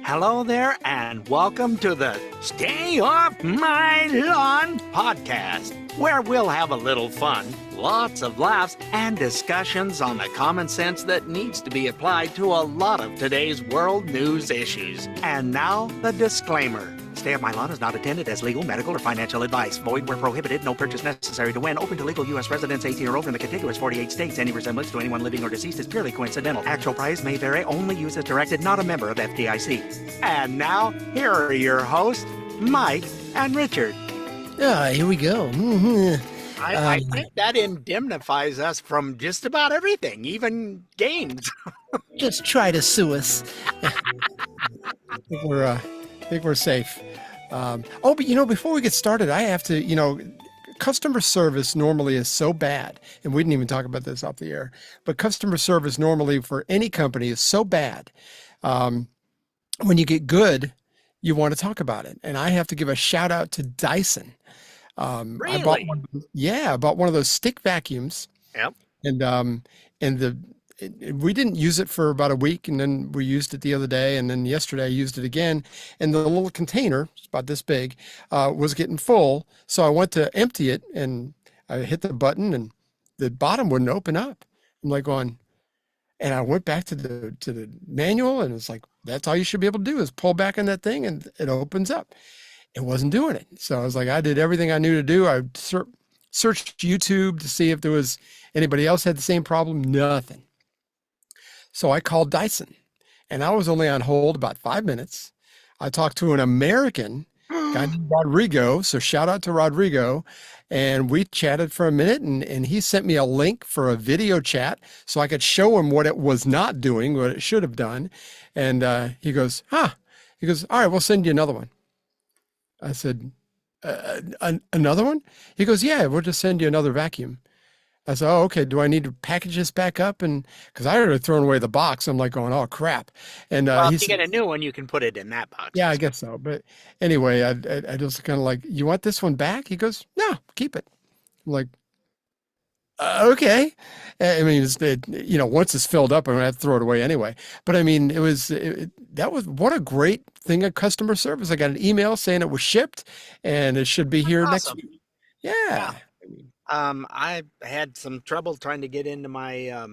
Hello there, and welcome to the Stay Off My Lawn podcast, where we'll have a little fun, lots of laughs, and discussions on the common sense that needs to be applied to a lot of today's world news issues. And now, the disclaimer. Stay Off My Lawn is not intended as legal, medical, or financial advice. Void where prohibited. No purchase necessary to win. Open to legal U.S. residents 18 or over in the contiguous 48 states. Any resemblance to anyone living or deceased is purely coincidental. Actual price may vary. Only use as directed. Not a member of FDIC. And now, here are your hosts, Mike and Richard. Here we go. I think that indemnifies us from just about everything, even games. Just try to sue us. I think we're safe. But before we get started, I have to, customer service normally is so bad, and we didn't even talk about this off the air, but customer service normally for any company is so bad. When you get good, you want to talk about it. And I have to give a shout out to Dyson. Really? I bought one of those stick vacuums. Yep. We didn't use it for about a week, and then we used it the other day, and then yesterday I used it again, and the little container, it's about this big, was getting full. So I went to empty it, and I hit the button, and the bottom wouldn't open up. I'm like going, and I went back to the manual, and it's like, that's all you should be able to do is pull back on that thing, and it opens up. It wasn't doing it. So I was like, I did everything I knew to do. I searched YouTube to see if there was anybody else had the same problem. Nothing. So I called Dyson, and I was only on hold about 5 minutes. I talked to an American guy named Rodrigo, so shout out to Rodrigo, and we chatted for a minute, and he sent me a link for a video chat so I could show him what it was not doing, what it should have done. And he goes, all right, we'll send you another one. I said, another one? He goes, yeah, we'll just send you another vacuum. I said, oh, okay. Do I need to package this back up? And because I already thrown away the box, I'm like going, oh crap. And if you get a new one, you can put it in that box. Yeah, I guess so. But anyway, I just kind of like, you want this one back? He goes, no, keep it. I'm like, okay. I mean, once it's filled up, I'm gonna have to throw it away anyway. But I mean, that was what a great thing of customer service. I got an email saying it was shipped, and it should be here next week. Yeah. I had some trouble trying to get into my,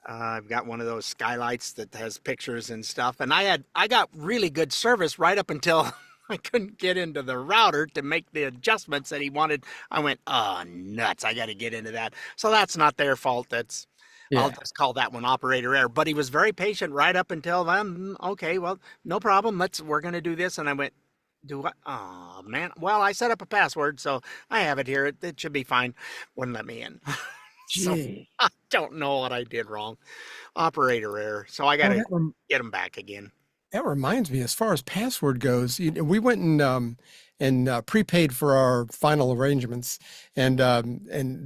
I've got one of those skylights that has pictures and stuff. And I got really good service right up until I couldn't get into the router to make the adjustments that he wanted. I went, oh, nuts. I got to get into that. So that's not their fault. I'll just call that one operator error. But he was very patient right up until then. Okay, well, no problem. we're going to do this. And I went, do what? Oh, man. Well, I set up a password, so I have it here. It should be fine. Wouldn't let me in. So I don't know what I did wrong. Operator error. So I got to get them back again. That reminds me, as far as password goes, we went and prepaid for our final arrangements, and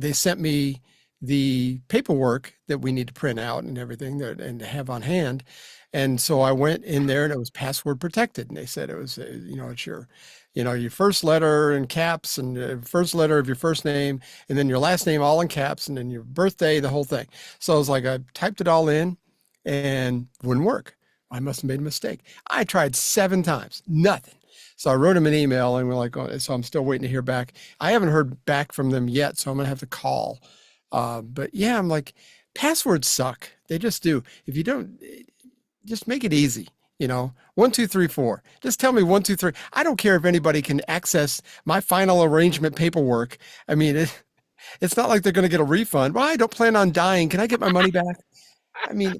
they sent me the paperwork that we need to print out and everything and to have on hand. And so I went in there, and it was password protected. And they said it was, it's your first letter in caps, and the first letter of your first name, and then your last name all in caps, and then your birthday, the whole thing. So I was like, I typed it all in, and it wouldn't work. I must have made a mistake. I tried 7 times, nothing. So I wrote him an email, and we're like, so I'm still waiting to hear back. I haven't heard back from them yet, so I'm going to have to call. But yeah, I'm like, passwords suck. They just do. If you don't, just make it easy. 1, 2, 3, 4. Just tell me 1, 2, 3. I don't care if anybody can access my final arrangement paperwork. I mean, it's not like they're going to get a refund. Well, I don't plan on dying. Can I get my money back? I mean,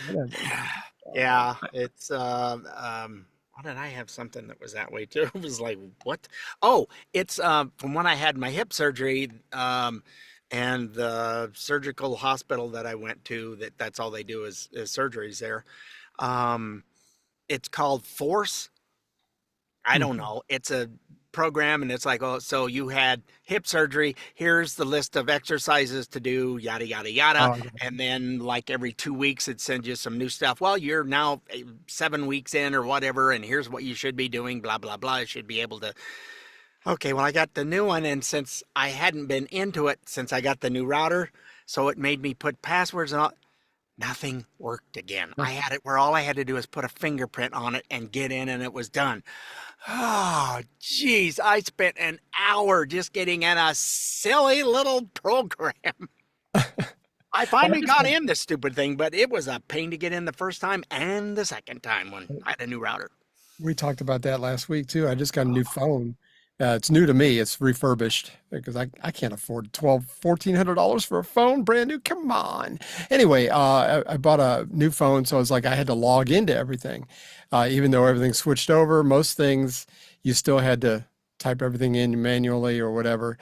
whatever. Yeah, it's why did I have something that was that way too? It was like, what? Oh, it's from when I had my hip surgery, and the surgical hospital that I went to, that's all they do is surgeries there. It's called Force. I don't know. It's a program, and it's like, oh, so you had hip surgery. Here's the list of exercises to do, yada, yada, yada. Oh, and then like every 2 weeks, it sends you some new stuff. Well, you're now 7 weeks in or whatever, and here's what you should be doing, blah, blah, blah. You should be able to. Okay, well, I got the new one, and since I hadn't been into it since I got the new router, so it made me put passwords and all. Nothing worked again. No. I had it where all I had to do was put a fingerprint on it and get in, and it was done. Oh, geez. I spent an hour just getting in a silly little program. I Well, I finally just got in this stupid thing, but it was a pain to get in the first time and the second time when got I had a new router. We talked about that last week too. I just got a new phone. It's new to me. It's refurbished because I can't afford $1,400 for a phone, brand new. Come on. Anyway, I bought a new phone, so it's like I had to log into everything. Even though everything switched over, most things you still had to type everything in manually or whatever.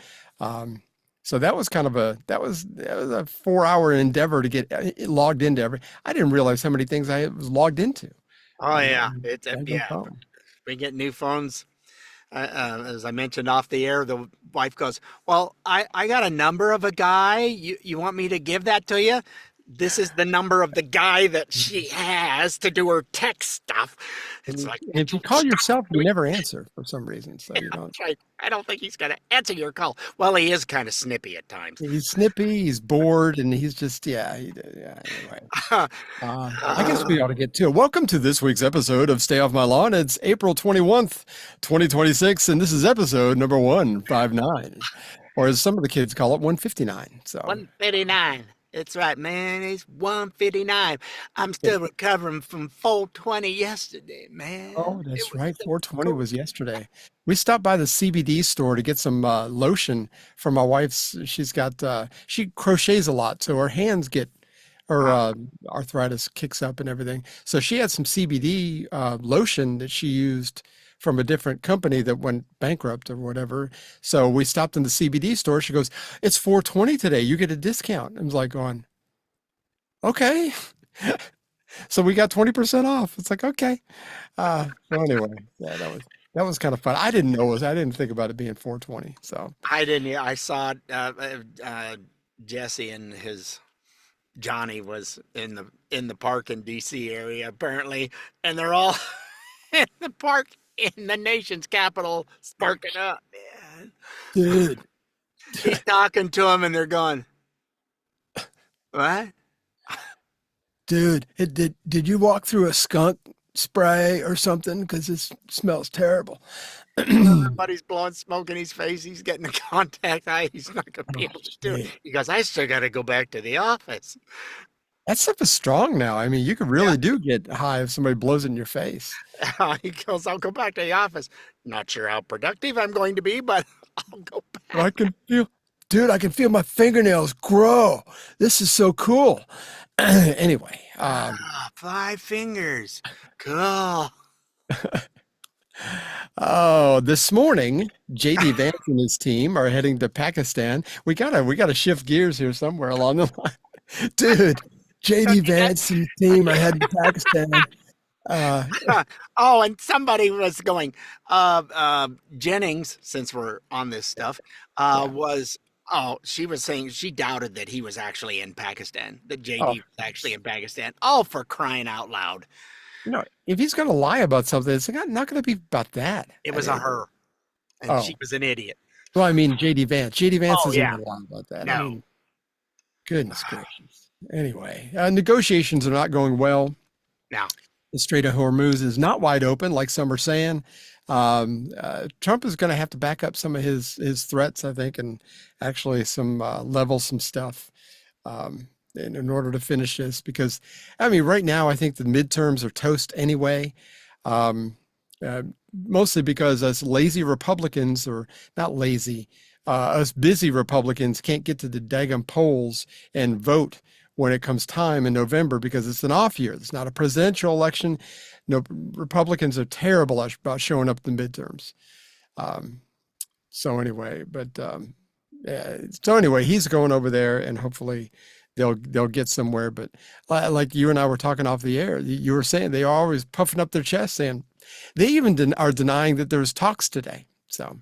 So that was kind of that was a 4 hour endeavor to get logged into every. I didn't realize how many things I was logged into Oh on yeah, the it's daggone yeah. phone. We get new phones. As I mentioned off the air, the wife goes, "Well, I got a number of a guy. You want me to give that to you? This is the number of the guy that she has to do her tech stuff." It's And like, if you call yourself, you never answer for some reason. So you don't. right. I don't think he's going to answer your call. Well, he is kind of snippy at times. He's snippy. He's bored, and he's just yeah. Yeah. Anyway, I guess we ought to get to it. Welcome to this week's episode of Stay Off My Lawn. It's April 21st, 2026, and this is episode number 159, or as some of the kids call it, 159. So 159. It's right, man. It's 159. I'm yeah. still recovering from 420 yesterday, man. Oh, It that's was right. so 420 cool. was yesterday. We stopped by the CBD store to get some lotion for my wife's. She's got she crochets a lot, so her hands get her Uh, arthritis kicks up and everything. So she had some CBD lotion that she used from a different company that went bankrupt or whatever. So we stopped in the CBD store. She goes, "It's 420 today. You get a discount." I was like, going, "Okay." So we got 20% off. It's like, okay. So anyway, yeah, that was kind of fun. I didn't know it was, I didn't think about it being 420. So I didn't. I saw Jesse and his Johnny was in the park in DC area apparently, and they're all in the park in the nation's capital sparking up. Man, dude, he's talking to them, and they're going, "What?" dude, did you walk through a skunk spray or something? Because it smells terrible. Somebody's blowing smoke in his face. He's getting a contact eye. He's not going to be Oh, able to do it. gee. He goes, "I still got to go back to the office." That stuff is strong now. I mean, you could Yeah. really do get high if somebody blows it in your face. He goes, "I'll go back to the office. Not sure how productive I'm going to be, but I'll go But back." dude, I can feel my fingernails grow. This is so cool. Anyway, Ah, 5 fingers. Cool. oh, this morning, JD Vance and his team are heading to Pakistan. We gotta shift gears here somewhere along the line. Dude, Don't JD you get- Vance and his team are heading to Pakistan. Uh, Oh, and somebody was going, Jennings, since we're on this stuff, yeah. she was saying she doubted that he was actually in Pakistan, that Oh, JD was actually in Pakistan. Oh, for crying out loud. if he's gonna lie about something, it's not gonna be about that. It I was a mean, her, and oh, she was an idiot. well, I mean, JD Vance. JD Vance Oh, isn't yeah. gonna lie about that. I No. mean, goodness gracious. Anyway, negotiations are not going well. Now, The Strait of Hormuz is not wide open, like some are saying. Trump is going to have to back up some of his threats, I think, and actually level some stuff in order to finish this. Because, I mean, right now, I think the midterms are toast anyway. Um, Mostly because us lazy Republicans, or not lazy, us busy Republicans can't get to the daggum polls and vote when it comes time in November because it's an off year. It's not a presidential election. No, Republicans are terrible about showing up at the midterms. Um, so anyway, yeah, so anyway, he's going over there, and hopefully they'll get somewhere. But like you and I were talking off the air, you were saying they are always puffing up their chest, saying they even are denying that there was talks today. So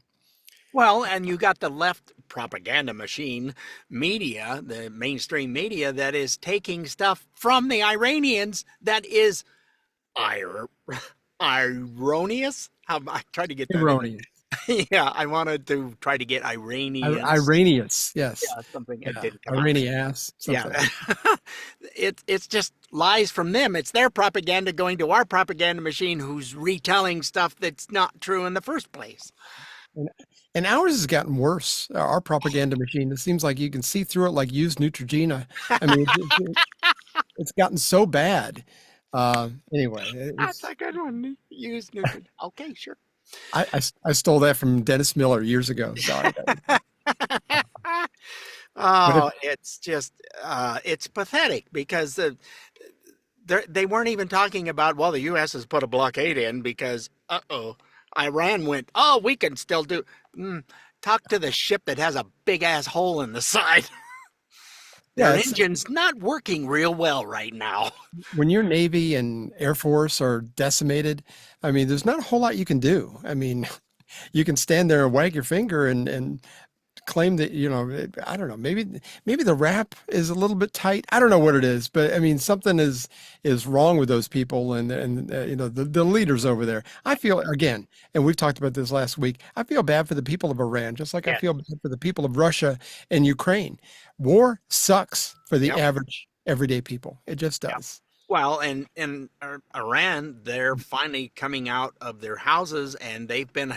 well, and you got the left propaganda machine media, the mainstream media that is taking stuff from the Iranians that is ir- erroneous. I tried to get that in. erroneous. Yeah, I wanted to try to get Iranians. Iranians, yes. Yeah, something. It Yeah. didn't come out. Iranians, Yeah, something. it's just lies from them. It's their propaganda going to our propaganda machine, who's retelling stuff that's not true in the first place. And, and ours has gotten worse. Our propaganda machine, it seems like you can see through it like used Neutrogena. I mean, it's gotten so bad. Anyway, That's a good one. Use Newton. Okay, sure. I stole that from Dennis Miller years ago. Sorry. But Oh, it's just it's pathetic because they weren't even talking about, well, the U.S. has put a blockade in because Iran went, oh, we can still do. Mm, talk to the ship that has a big ass hole in the side. yeah, Their it's engine's not working real well right now. when your Navy and Air Force are decimated, I mean, there's not a whole lot you can do. I mean, you can stand there and wag your finger and claim that, I don't know, maybe the rap is a little bit tight. I don't know what it is, but I mean, something is wrong with those people and the leaders over there. I feel again, and we've talked about this last week. I feel bad for the people of Iran, just like I Yeah. feel bad for the people of Russia and Ukraine. War sucks for the Yep. average everyday people. It just Yep. does. Well, and in Iran, they're finally coming out of their houses, and they've been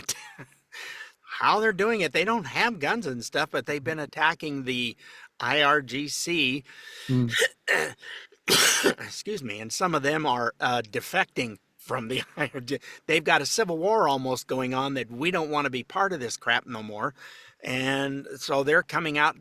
how they're doing it. They don't have guns and stuff, but they've been attacking the IRGC. Mm. Excuse me, and some of them are defecting from the IRGC. They've got a civil war almost going on that we don't want to be part of this crap no more, and so they're coming out.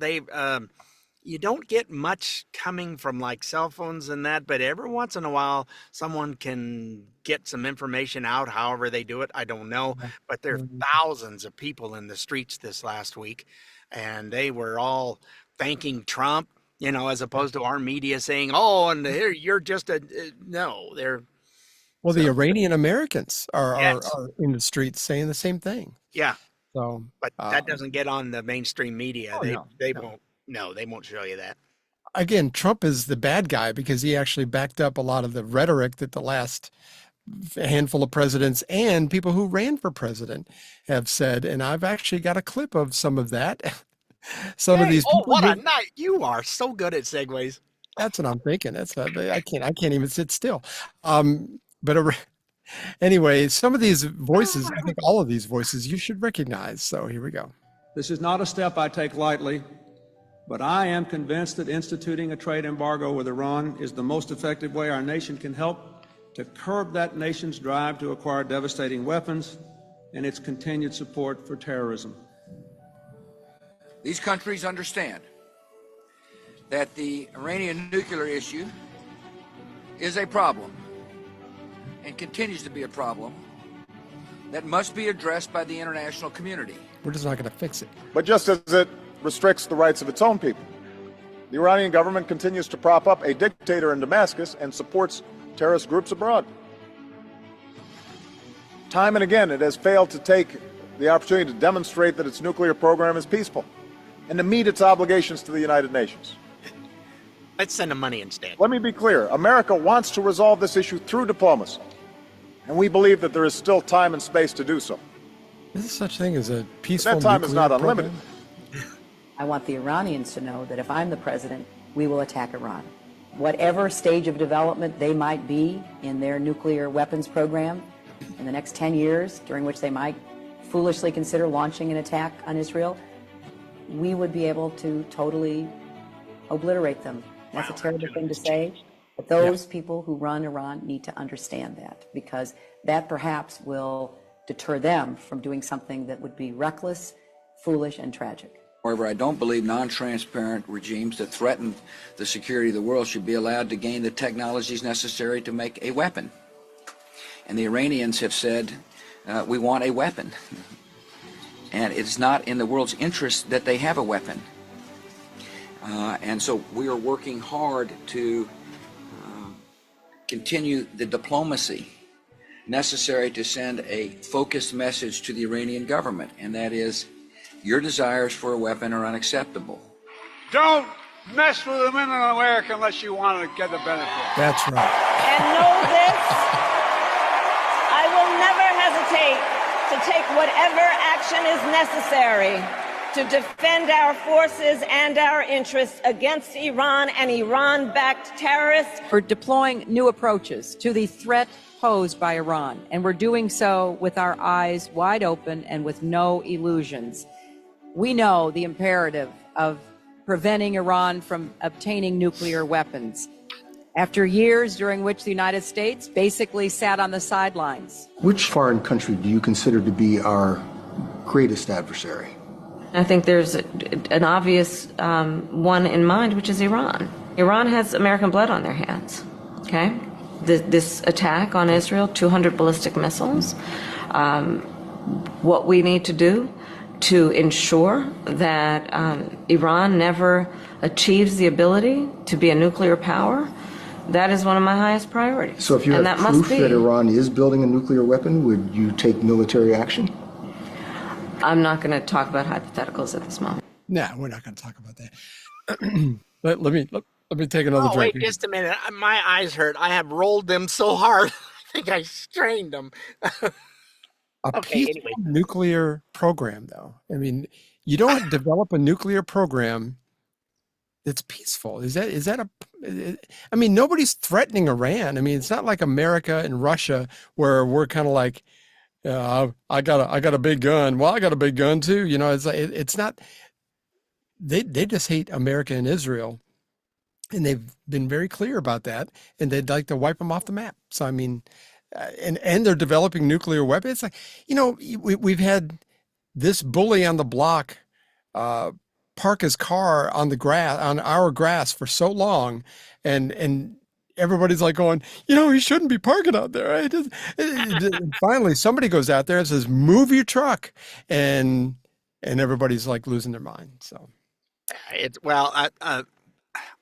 You don't get much coming from like cell phones and that, but every once in a while, someone can get some information out. However they do it, I don't know. But there are thousands of people in the streets this last week, and they were all thanking Trump, as opposed to our media saying, "Oh, and here you're just a no." They're Well, the so Iranian Americans yes, are in the streets saying the same thing. yeah, So, but that doesn't get on the mainstream media. oh They no, they no. won't. No, they won't show you that. Again, Trump is the bad guy because he actually backed up a lot of the rhetoric that the last handful of presidents and people who ran for president have said. And I've actually got a clip of some of that. Some of Hey, these oh, people what a who, night! You are so good at segues. that's what I'm thinking. I can't even sit still. But anyway, some of these voices, I think all of these voices you should recognize. So here we go. This is not a step I take lightly, but I am convinced that instituting a trade embargo with Iran is the most effective way our nation can help to curb that nation's drive to acquire devastating weapons and its continued support for terrorism. These countries understand that the Iranian nuclear issue is a problem and continues to be a problem that must be addressed by the international community. We're just not going to fix it. But just as it restricts the rights of its own people, the Iranian government continues to prop up a dictator in Damascus and supports terrorist groups abroad. Time and again, it has failed to take the opportunity to demonstrate that its nuclear program is peaceful and to meet its obligations to the United Nations. Let's send them money instead. Let me be clear. America wants to resolve this issue through diplomacy, and we believe that there is still time and space to do so. Is there such thing as a peaceful That time is nuclear not unlimited. program? I want the Iranians to know that if I'm the president, we will attack Iran. Whatever stage of development they might be in their nuclear weapons program in the next 10 years, during which they might foolishly consider launching an attack on Israel, we would be able to totally obliterate them. That's a terrible thing to say, but those people who run Iran need to understand that, because that perhaps will deter them from doing something that would be reckless, foolish, and tragic. However, I don't believe non-transparent regimes that threaten the security of the world should be allowed to gain the technologies necessary to make a weapon. And the Iranians have said, we want a weapon. And it's not in the world's interest that they have a weapon. And so we are working hard to continue the diplomacy necessary to send a focused message to the Iranian government, and that is, your desires for a weapon are unacceptable. Don't mess with the men in America unless you want to get the benefit. That's right. And know this, I will never hesitate to take whatever action is necessary to defend our forces and our interests against Iran and Iran-backed terrorists. We're deploying new approaches to the threat posed by Iran, and we're doing so with our eyes wide open and with no illusions. We know the imperative of preventing Iran from obtaining nuclear weapons. After years during which the United States basically sat on the sidelines. Which foreign country do you consider to be our greatest adversary? I think there's an obvious one in mind, which is Iran. Iran has American blood on their hands, okay? This attack on Israel, 200 ballistic missiles. What we need to do to ensure that Iran never achieves the ability to be a nuclear power, that is one of my highest priorities. So if you have proof that Iran is building a nuclear weapon, would you take military action? I'm not going to talk about hypotheticals at this moment. No, we're not going to talk about that. let me take another drink. Wait just a minute. My eyes hurt. I have rolled them so hard. I think I strained them. Peaceful nuclear program, though. I mean, you don't develop a nuclear program that's peaceful. Is that I mean, nobody's threatening Iran. I mean, it's not like America and Russia where we're kind of like, I got a big gun. Well, I got a big gun too. You know, it's like, it's not, they just hate America and Israel. And they've been very clear about that. And they'd like to wipe them off the map. So, I mean, and they're developing nuclear weapons. It's like, you know, we've had this bully on the block, park his car on the grass, on our grass for so long. And everybody's like going, you know, he shouldn't be parking out there. Finally, somebody goes out there and says, move your truck. And everybody's like losing their mind. So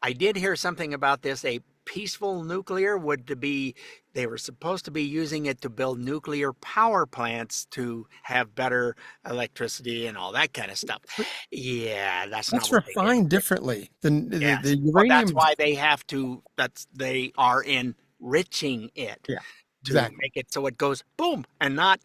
I did hear something about this. A peaceful nuclear they were supposed to be using it to build nuclear power plants to have better electricity and all that kind of stuff. Yeah, that's refined differently than the uranium. Well, that's why they have to. They are enriching it to make it so it goes boom and not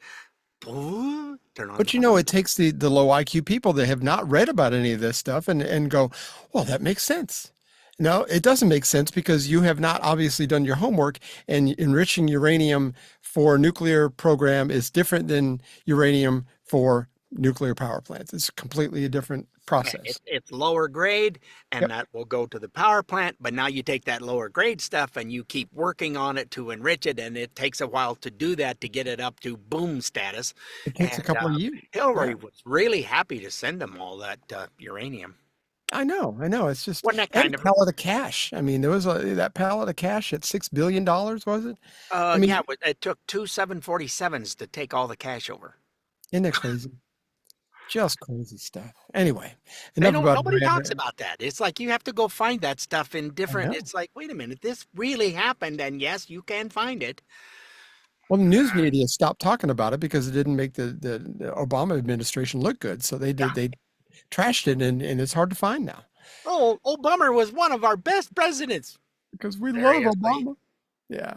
boom. But you know, it takes the low IQ people that have not read about any of this stuff and go, well, that makes sense. No, it doesn't make sense because you have not obviously done your homework, and enriching uranium for a nuclear program is different than uranium for nuclear power plants. It's completely a different process. It's lower grade, and that will go to the power plant. But now you take that lower grade stuff and you keep working on it to enrich it, and it takes a while to do that to get it up to boom status. It takes a couple of years. Hillary was really happy to send them all that uranium. I know. It's just wasn't that kind of pallet of cash. I mean, there was that pallet of cash at $6 billion, was it? I mean, yeah, it took 2 747s to take all the cash over. Isn't that crazy? Just crazy stuff. Anyway, nobody talks about that. It's like you have to go find that stuff in different. It's like, wait a minute, this really happened, and yes, you can find it. Well, the news media stopped talking about it because it didn't make the Obama administration look good. So they trashed it, and it's hard to find now. Oh, Obama was one of our best presidents. Because we love Obama. Yeah.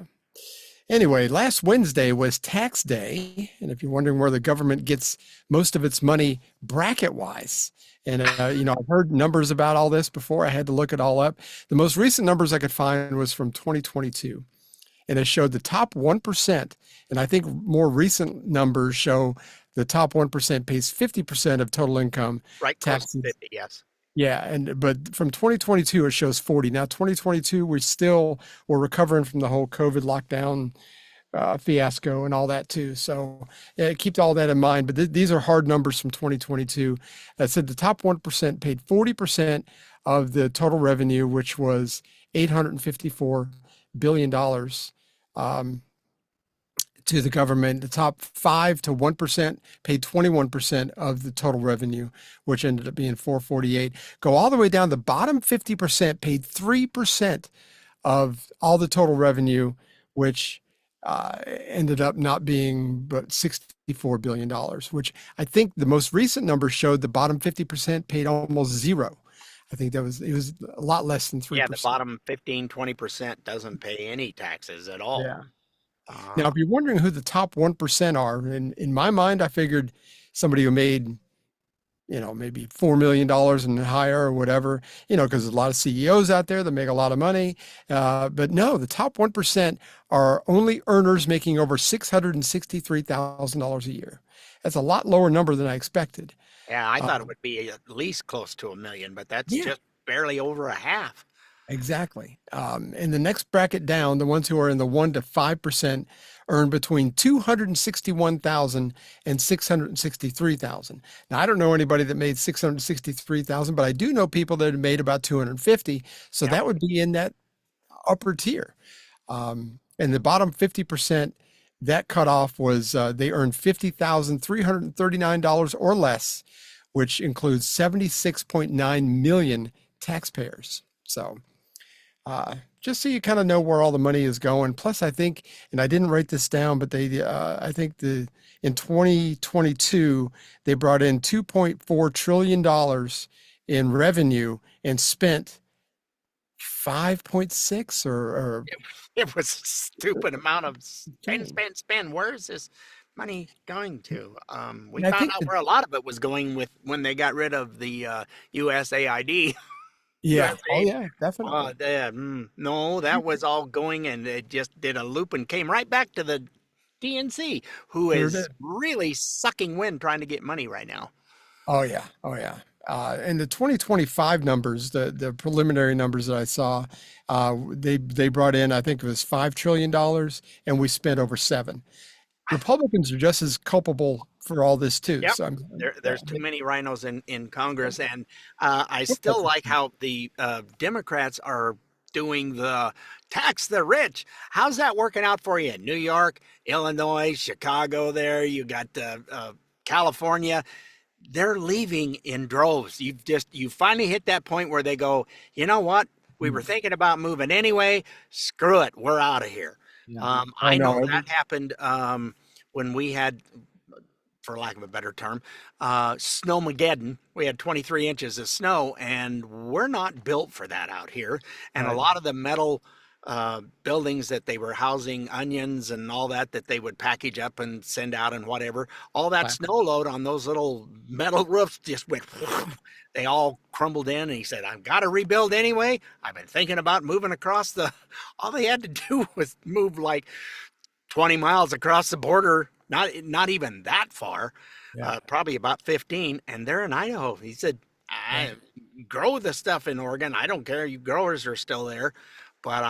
Anyway, last Wednesday was tax day. And if you're wondering where the government gets most of its money bracket-wise, and, you know, I've heard numbers about all this before. I had to look it all up. The most recent numbers I could find was from 2022. And it showed the top 1%. And I think more recent numbers show the top 1% pays 50% of total income. Right, taxes. 50, yes. Yeah, but from 2022 it shows 40. Now 2022 we're recovering from the whole COVID lockdown fiasco and all that too. So keep all that in mind. But these are hard numbers from 2022 that said the top 1% paid 40% of the total revenue, which was $854 billion. To the government. The top 5 to 1% paid 21% of the total revenue, which ended up being 448. Go all the way down. The bottom 50% paid 3% of all the total revenue, which ended up not being but $64 billion, which I think the most recent numbers showed the bottom 50% paid almost zero. I think it was a lot less than 3%. Yeah, the bottom 15, 20% doesn't pay any taxes at all. Yeah. Now, if you're wondering who the top 1% are, in my mind, I figured somebody who made, maybe $4 million and higher or whatever, because there's a lot of CEOs out there that make a lot of money. But no, the top 1% are only earners making over $663,000 a year. That's a lot lower number than I expected. Yeah, I thought it would be at least close to 1 million, but that's Yeah. just barely over a half. Exactly. And the next bracket down, the ones who are in the 1 to 5% earn between 261,000 and 663,000. Now, I don't know anybody that made 663,000, but I do know people that have made about 250. So that would be in that upper tier. And the bottom 50%, that cutoff was they earned $50,339 or less, which includes 76.9 million taxpayers. So just so you kind of know where all the money is going. Plus, I think, and I didn't write this down, but I think in 2022, they brought in $2.4 trillion in revenue and spent 5.6 or It was a stupid amount of spend. Where is this money going to? We And I found think out where a lot of it was going with when they got rid of the USAID. yeah. Oh, USAID. yeah, definitely. No, that was all going, and it just did a loop and came right back to the DNC, who Sure is did. really sucking wind trying to get money right now. Oh, yeah. Oh, yeah. And the 2025 numbers, the preliminary numbers that I saw, they brought in, I think it was $5 trillion, and we spent over 7. Republicans are just as culpable for all this too. Yep. So There's too many rhinos in Congress, and I still like how the Democrats are doing the tax the rich. How's that working out for you in New York, Illinois, Chicago? There, you got California. They're leaving in droves. You finally hit that point where they go, you know what? We were thinking about moving anyway. Screw it. We're out of here. I know that happened when we had, for lack of a better term, snowmageddon. We had 23 inches of snow, and we're not built for that out here. And a lot of the metal buildings that they were housing onions and all that they would package up and send out and whatever, all that snow load on those little metal roofs just went, they all crumbled in. And he said, I've got to rebuild anyway. I've been thinking about moving across all they had to do was move like 20 miles across the border, not even that far, probably about 15, and they're in Idaho. He said, I grow the stuff in Oregon. I don't care. You growers are still there, but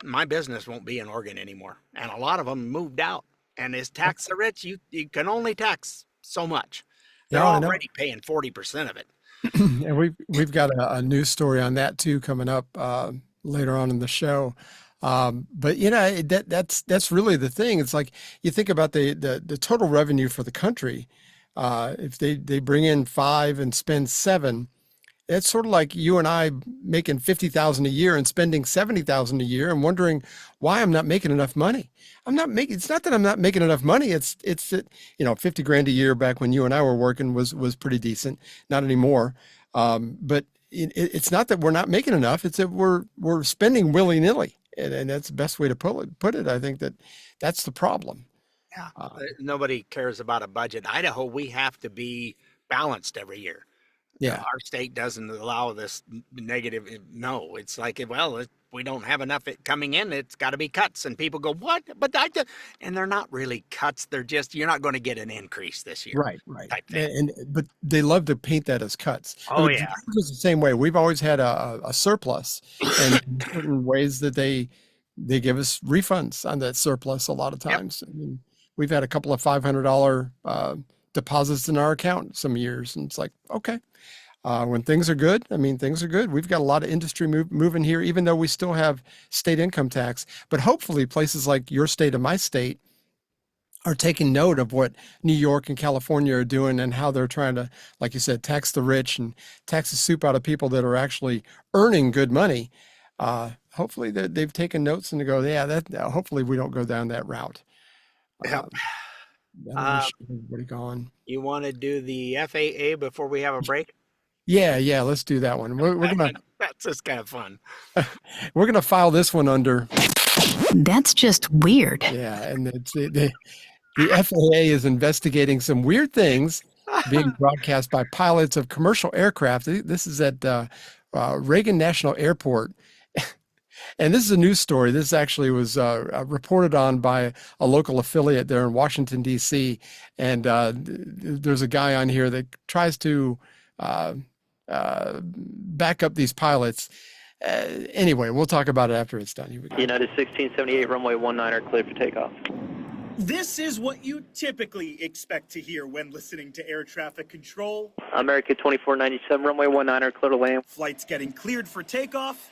my business won't be in Oregon anymore. And a lot of them moved out. And as tax the rich, you can only tax so much. They're already paying 40% of it. And we've got a news story on that too coming up later on in the show. But that's really the thing. It's like you think about the total revenue for the country. If they bring in 5 and spend 7, it's sort of like you and I making 50,000 a year and spending 70,000 a year and wondering why I'm not making enough money. It's not that I'm not making enough money. It's that, 50 grand a year back when you and I were working was pretty decent. Not anymore. But it's not that we're not making enough. It's that we're spending willy-nilly. And that's the best way to put it. I think that's the problem. Yeah. Nobody cares about a budget. Idaho, we have to be balanced every year. Yeah. Our state doesn't allow this negative. No, it's like, well, we don't have enough coming in. It's got to be cuts. And people go, what? But and they're not really cuts. They're just, you're not going to get an increase this year. Right. But they love to paint that as cuts. Oh, yeah. It's the same way. We've always had a surplus, and in certain ways that they give us refunds on that surplus a lot of times. Yep. I mean, we've had a couple of $500 deposits in our account some years, and it's like, okay. When things are good, things are good. We've got a lot of industry moving here, even though we still have state income tax. But hopefully places like your state and my state are taking note of what New York and California are doing and how they're trying to, like you said, tax the rich and tax the soup out of people that are actually earning good money. Hopefully they've taken notes and they go, hopefully we don't go down that route. Yep. Everybody gone. You want to do the FAA before we have a break? Yeah, let's do that one. We're gonna. That's just kind of fun. We're gonna file this one under That's just weird. Yeah, and the FAA is investigating some weird things being broadcast by pilots of commercial aircraft. This is at Reagan National Airport. And this is a news story. This actually was reported on by a local affiliate there in Washington, D.C. And there's a guy on here that tries to back up these pilots. Anyway, we'll talk about it after it's done. Here we go. United 1678, runway 19 cleared for takeoff. This is what you typically expect to hear when listening to air traffic control. America 2497, runway 19 clear to land. Flights getting cleared for takeoff,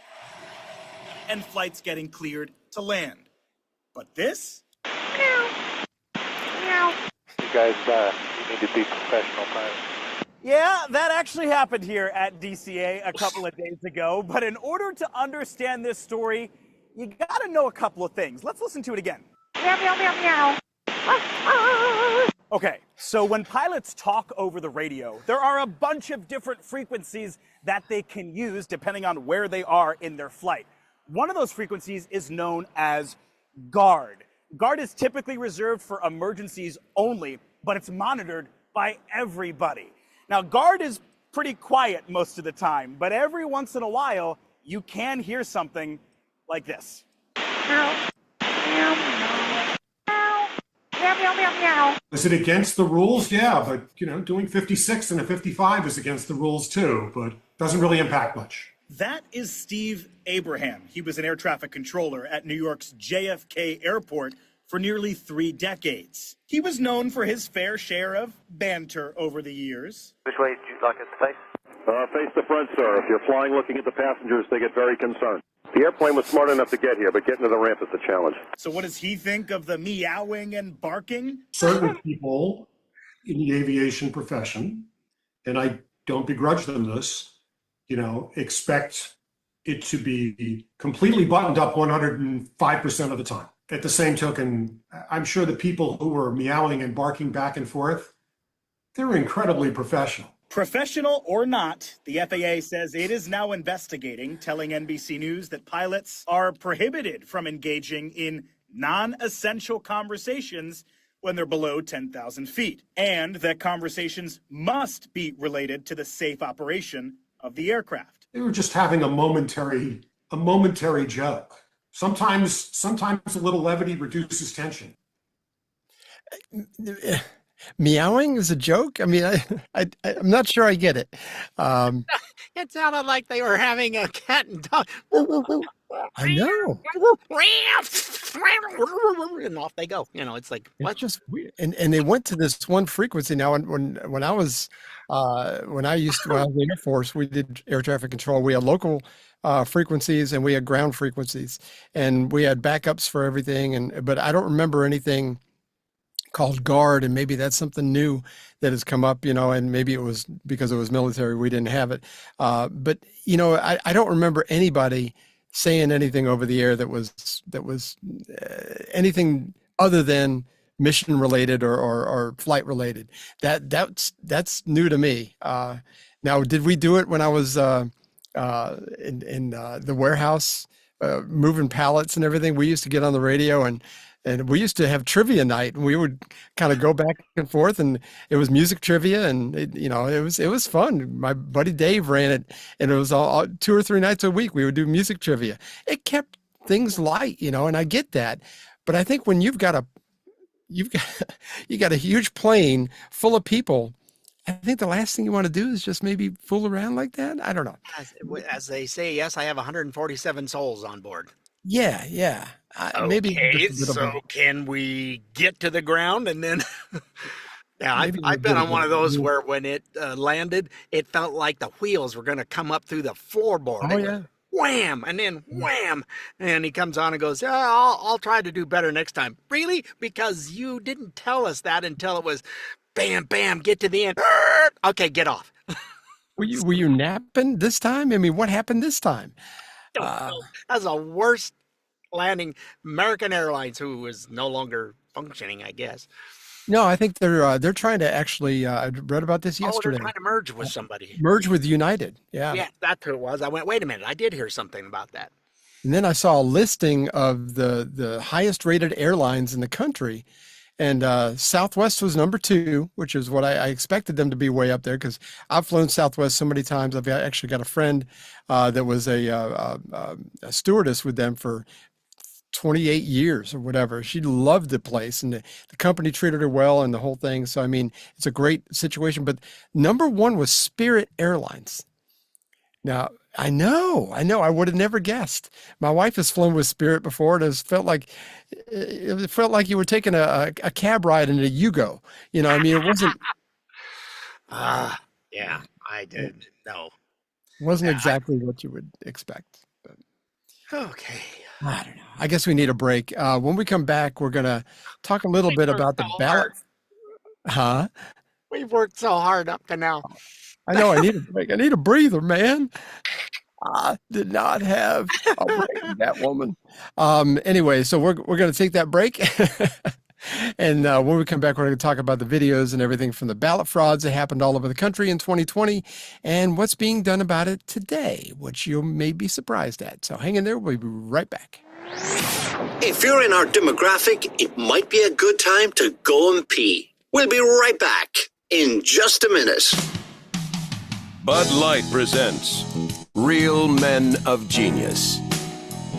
and flights getting cleared to land. But this? You guys need to be professional pilots. Yeah, that actually happened here at DCA a couple of days ago. But in order to understand this story, you got to know a couple of things. Let's listen to it again. Meow, meow, meow, meow. Okay, so when pilots talk over the radio, there are a bunch of different frequencies that they can use depending on where they are in their flight. One of those frequencies is known as GUARD. GUARD is typically reserved for emergencies only, but it's monitored by everybody. Now, GUARD is pretty quiet most of the time, but every once in a while, you can hear something like this. Is it against the rules? Yeah, but doing 56 and a 55 is against the rules too, but doesn't really impact much. That is Steve Abraham. He was an air traffic controller at New York's JFK Airport for nearly 3 decades. He was known for his fair share of banter over the years. Which way would you like us to face? Face the front, sir. If you're flying looking at the passengers, they get very concerned. The airplane was smart enough to get here, but getting to the ramp is the challenge. So what does he think of the meowing and barking? Certain people in the aviation profession, and I don't begrudge them this, expect it to be completely buttoned up 105% of the time. At the same token, I'm sure the people who were meowing and barking back and forth, they're incredibly professional. Professional or not, the FAA says it is now investigating, telling NBC News that pilots are prohibited from engaging in non-essential conversations when they're below 10,000 feet, and that conversations must be related to the safe operation of the aircraft. They were just having a momentary joke. Sometimes a little levity reduces tension. Meowing is a joke? I mean, I'm not sure I get it. It sounded like they were having a cat and dog. I know. And off they go. It's like, what? It's just weird. And they went to this one frequency. Now, when I was in the Air Force, we did air traffic control. We had local frequencies and we had ground frequencies, and we had backups for everything. But I don't remember anything called GUARD, and maybe that's something new that has come up, and maybe it was because it was military, we didn't have it. But I don't remember anybody saying anything over the air that was anything other than mission related or flight related. That's new to me. Now, did we do it when I was in the warehouse moving pallets and everything? We used to get on the radio and we used to have trivia night, and we would kind of go back and forth, and it was music trivia, and it was fun. My buddy Dave ran it, and it was all 2 or 3 nights a week. We would do music trivia. It kept things light, and I get that. But I think when you got a huge plane full of people, I think the last thing you want to do is just maybe fool around like that. I don't know. As they say, yes, I have 147 souls on board. Yeah. Maybe. Okay, so can we get to the ground and then? Yeah, I've been on one of those where when it landed, it felt like the wheels were going to come up through the floorboard. Oh yeah. Wham, and then wham, and he comes on and goes, "Yeah, I'll try to do better next time." Really? Because you didn't tell us that until it was, bam, bam, get to the end. Okay, get off. Were you napping this time? I mean, what happened this time? That's the worst landing. American Airlines, who is no longer functioning, I guess. No, I think they're trying to actually. I read about this yesterday. Oh, they're trying to merge with somebody. Merge with United. Yeah. Yeah, that's who it was. I went, wait a minute. I did hear something about that. And then I saw a listing of the highest rated airlines in the country. And Southwest was number 2, which is what I expected them to be way up there because I've flown Southwest so many times. I've actually got a friend that was a stewardess with them for 28 years or whatever. She loved the place and the company treated her well and the whole thing. So, I mean, it's a great situation. But number 1 was Spirit Airlines. Now, I know, I would have never guessed. My wife has flown with Spirit before, and it felt like you were taking a cab ride in a Yugo. You know, I mean, it Yeah, I did. No. wasn't exactly what you would expect. But Okay. I don't know. I guess we need a break. When we come back, we're gonna talk a little bit about the ballot. Huh? We've worked so hard up to now. I know I need a break. I need a breather, man. I did not have a break with that woman. Anyway, so we're going to take that break. And when we come back, we're going to talk about the videos and everything from the ballot frauds that happened all over the country in 2020 and what's being done about it today, which you may be surprised at. So hang in there. We'll be right back. If you're in our demographic, it might be a good time to go and pee. We'll be right back in just a minute. Bud Light presents Real Men of Genius.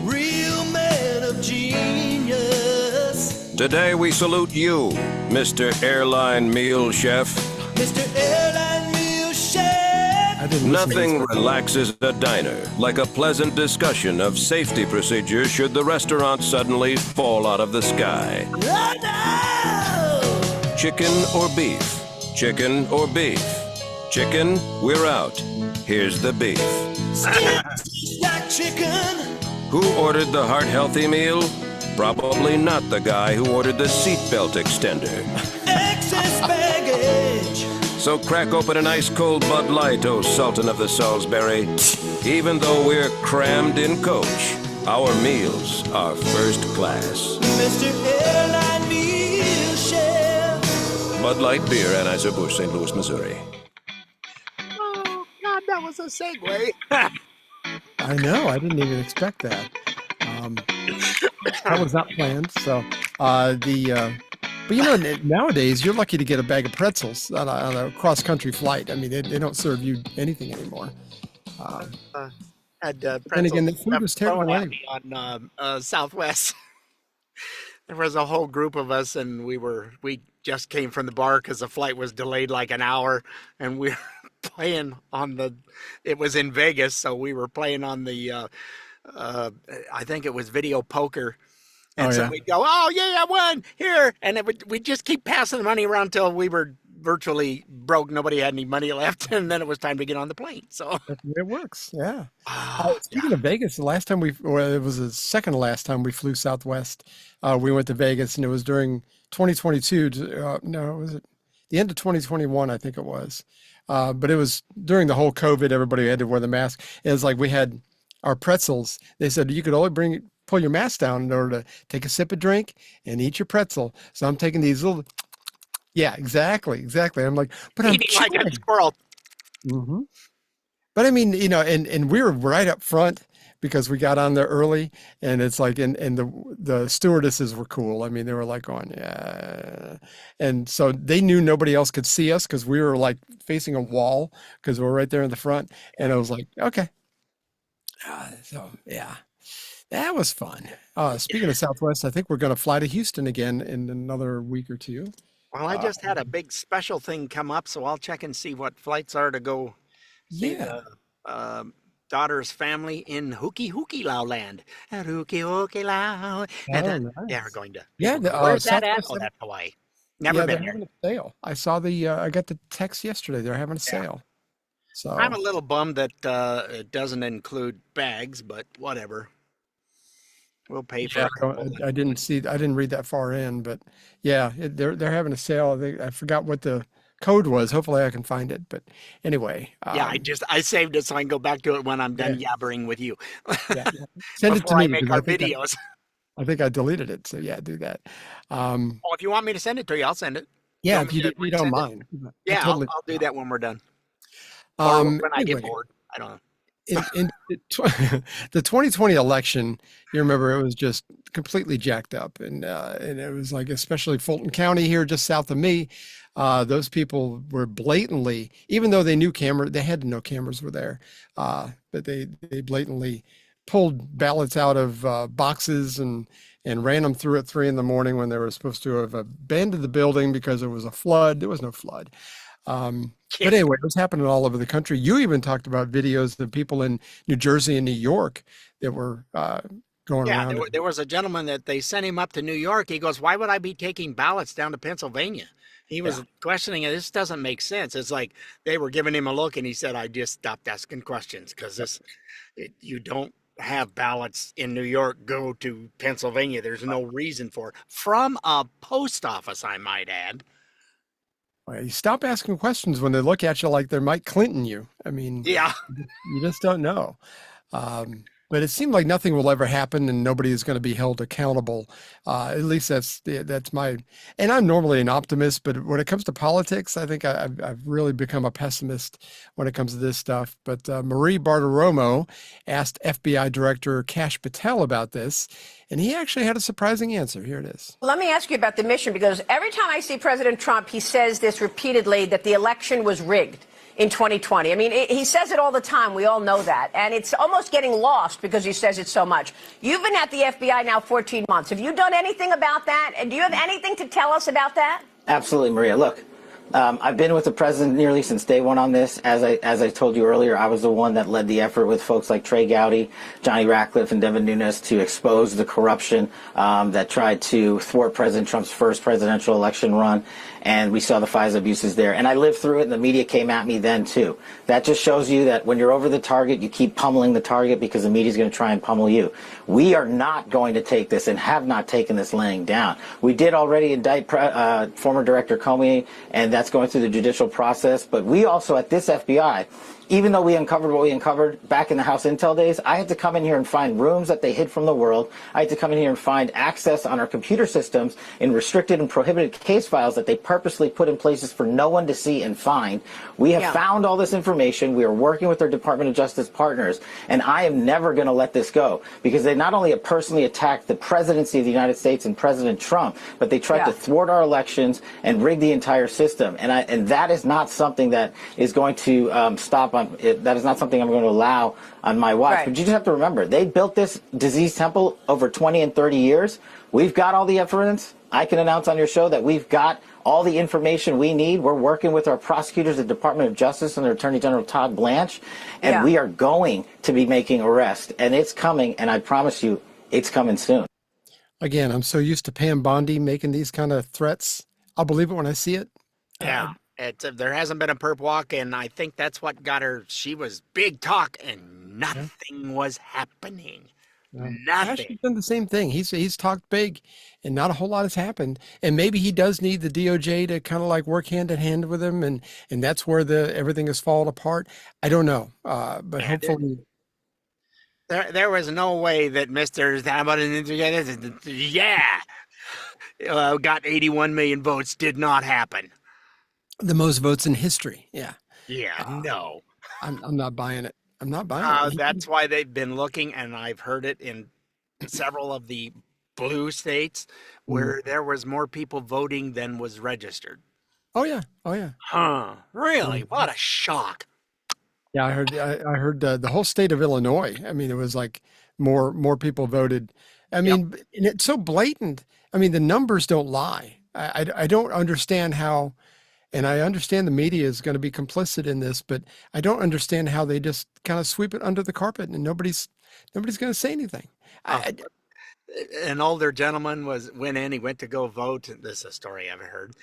Real men of genius. Today we salute you, Mr. Airline Meal Chef. Mr. Airline Meal Chef. Nothing relaxes a diner like a pleasant discussion of safety procedures should the restaurant suddenly fall out of the sky. Oh, no! Chicken or beef? Chicken or beef? Chicken, we're out. Here's the beef. Like chicken. Who ordered the heart-healthy meal? Probably not the guy who ordered the seatbelt extender. Excess baggage. So crack open an ice-cold Bud Light, oh Sultan of the Salisbury. Even though we're crammed in coach, our meals are first class. Mr. Airline Meal Chef. Bud Light Beer, Anheuser-Busch, St. Louis, Missouri. Oh, God, that was a segue. I know. I didn't even expect that. That was not planned. So, but you know, nowadays you're lucky to get a bag of pretzels on a cross-country flight. I mean, they don't serve you anything anymore. Had And again, the food was terrible thrown at anyway. me on Southwest. There was a whole group of us, and we just came from the bar because the flight was delayed like an hour, and we were playing on it was in Vegas, so we were playing on the I think it was video poker. And so we'd go, oh yeah, I won here, and we'd just keep passing the money around till we were virtually broke. Nobody had any money left, and then it was time to get on the plane. So That's the way it works. Yeah. Speaking of Vegas, the last time it was the second to last time we flew Southwest. We went to Vegas, and it was during 2022. No, was it the end of 2021? I think it was. But it was during the whole COVID. Everybody had to wear the mask. It was like we had our pretzels. They said you could only pull your mask down in order to take a sip of drink and eat your pretzel. So I'm taking these little. Yeah, exactly. I'm like, but I'm eating like a squirrel. Mm-hmm. But I mean, you know, and we were right up front because we got on there early, and it's like, and the stewardesses were cool. I mean, they were like going, yeah, and so they knew nobody else could see us because we were like facing a wall because we were right there in the front, and I was like, okay, so yeah. That was fun. Speaking of Southwest, I think we're going to fly to Houston again in another week or two. Well, I just had a big special thing come up, so I'll check and see what flights are to go see the daughter's family in Hooky Lao land. At Hooky Lao. Nice. Yeah, we're going to. Yeah, Where's that at? Southwest, Oh, that's Hawaii. Never been they're there. having a sale. I saw I got the text yesterday. They're having a sale. So I'm a little bummed that it doesn't include bags, but whatever. We'll pay for it. I didn't read that far in, but yeah, they're having a sale. I forgot what the code was. Hopefully I can find it. But anyway. Yeah, I saved it so I can go back to it when I'm done yabbering with you. Yeah. Send it to me. I make our videos. I think I deleted it. So yeah, do that. If you want me to send it to you, I'll send it. Yeah, if you don't mind. Yeah, totally I'll do that when we're done. Or when I get Anyway. bored. I don't know. in the 2020 election, you remember it was just completely jacked up, and it was like, especially Fulton County here, just south of me, those people were blatantly, even though they knew they had to know cameras were there, but they blatantly pulled ballots out of boxes and ran them through at 3 in the morning when they were supposed to have abandoned the building because there was a flood. There was no flood. But anyway, it was happening all over the country. You even talked about videos of people in New Jersey and New York that were going Yeah, around. there was a gentleman that they sent him up to New York. He goes, "Why would I be taking ballots down to Pennsylvania?" He was questioning it. This doesn't make sense. It's like they were giving him a look, and he said, "I just stopped asking questions because you don't have ballots in New York go to Pennsylvania. There's no reason for it." From a post office, I might add. Well, you stop asking questions when they look at you like they're Mike Clinton you. I mean, Yeah. you just don't know. But it seemed like nothing will ever happen and nobody is going to be held accountable. At least that's my, and I'm normally an optimist, but when it comes to politics, I think I've really become a pessimist when it comes to this stuff. But Marie Bartiromo asked FBI Director Kash Patel about this, and he actually had a surprising answer. Here it is. Let me ask you about the mission, because every time I see President Trump, he says this repeatedly, that the election was rigged in 2020. I mean, he says it all the time. We all know that. And it's almost getting lost because he says it so much. You've been at the FBI now 14 months. Have you done anything about that? And do you have anything to tell us about that? Absolutely, Maria. Look, I've been with the president nearly since day one on this. As I told you earlier, I was the one that led the effort with folks like Trey Gowdy, Johnny Ratcliffe, and Devin Nunes to expose the corruption that tried to thwart President Trump's first presidential election run. And we saw the FISA abuses there. And I lived through it, and the media came at me then, too. That just shows you that when you're over the target, you keep pummeling the target because the media is going to try and pummel you. We are not going to take this and have not taken this laying down. We did already indict former Director Comey, and that's going through the judicial process. But we also, at this FBI, even though we uncovered what we uncovered back in the House Intel days, I had to come in here and find rooms that they hid from the world. I had to come in here and find access on our computer systems in restricted and prohibited case files that they purposely put in places for no one to see and find. We have found all this information. We are working with our Department of Justice partners, and I am never going to let this go, because they not only have personally attacked the presidency of the United States and President Trump, but they tried to thwart our elections and rig the entire system. And that is not something that is going to stop. That is not something I'm going to allow on my watch. But you just have to remember, they built this disease temple over 20 and 30 years. We've got all the evidence. I can announce on your show that we've got all the information we need. We're working with our prosecutors at the Department of Justice and their Attorney General Todd Blanche, and we are going to be making arrests. And it's coming, and I promise you, it's coming soon. Again, I'm so used to Pam Bondi making these kind of threats. I'll believe it when I see it. Yeah. There hasn't been a perp walk, and I think that's what got her. She was big talk, and nothing was happening. Nothing. He's done the same thing. He's talked big, and not a whole lot has happened. And maybe he does need the DOJ to kind of like work hand in hand with him, and that's where everything has fallen apart. I don't know, but hopefully. There was no way that Mr. Got 81 million votes. Did not happen. The most votes in history. Yeah. Yeah. No. I'm not buying it. I'm not buying it. That's why they've been looking, and I've heard it in several of the blue states where there was more people voting than was registered. Oh yeah. Oh yeah. Huh. Really? What a shock. Yeah, I heard the whole state of Illinois. I mean, it was like more people voted. I mean, and it's so blatant. I mean, the numbers don't lie. I don't understand how. And I understand the media is going to be complicit in this, but I don't understand how they just kind of sweep it under the carpet and nobody's going to say anything. An older gentleman went in. He went to go vote. This is a story I've heard.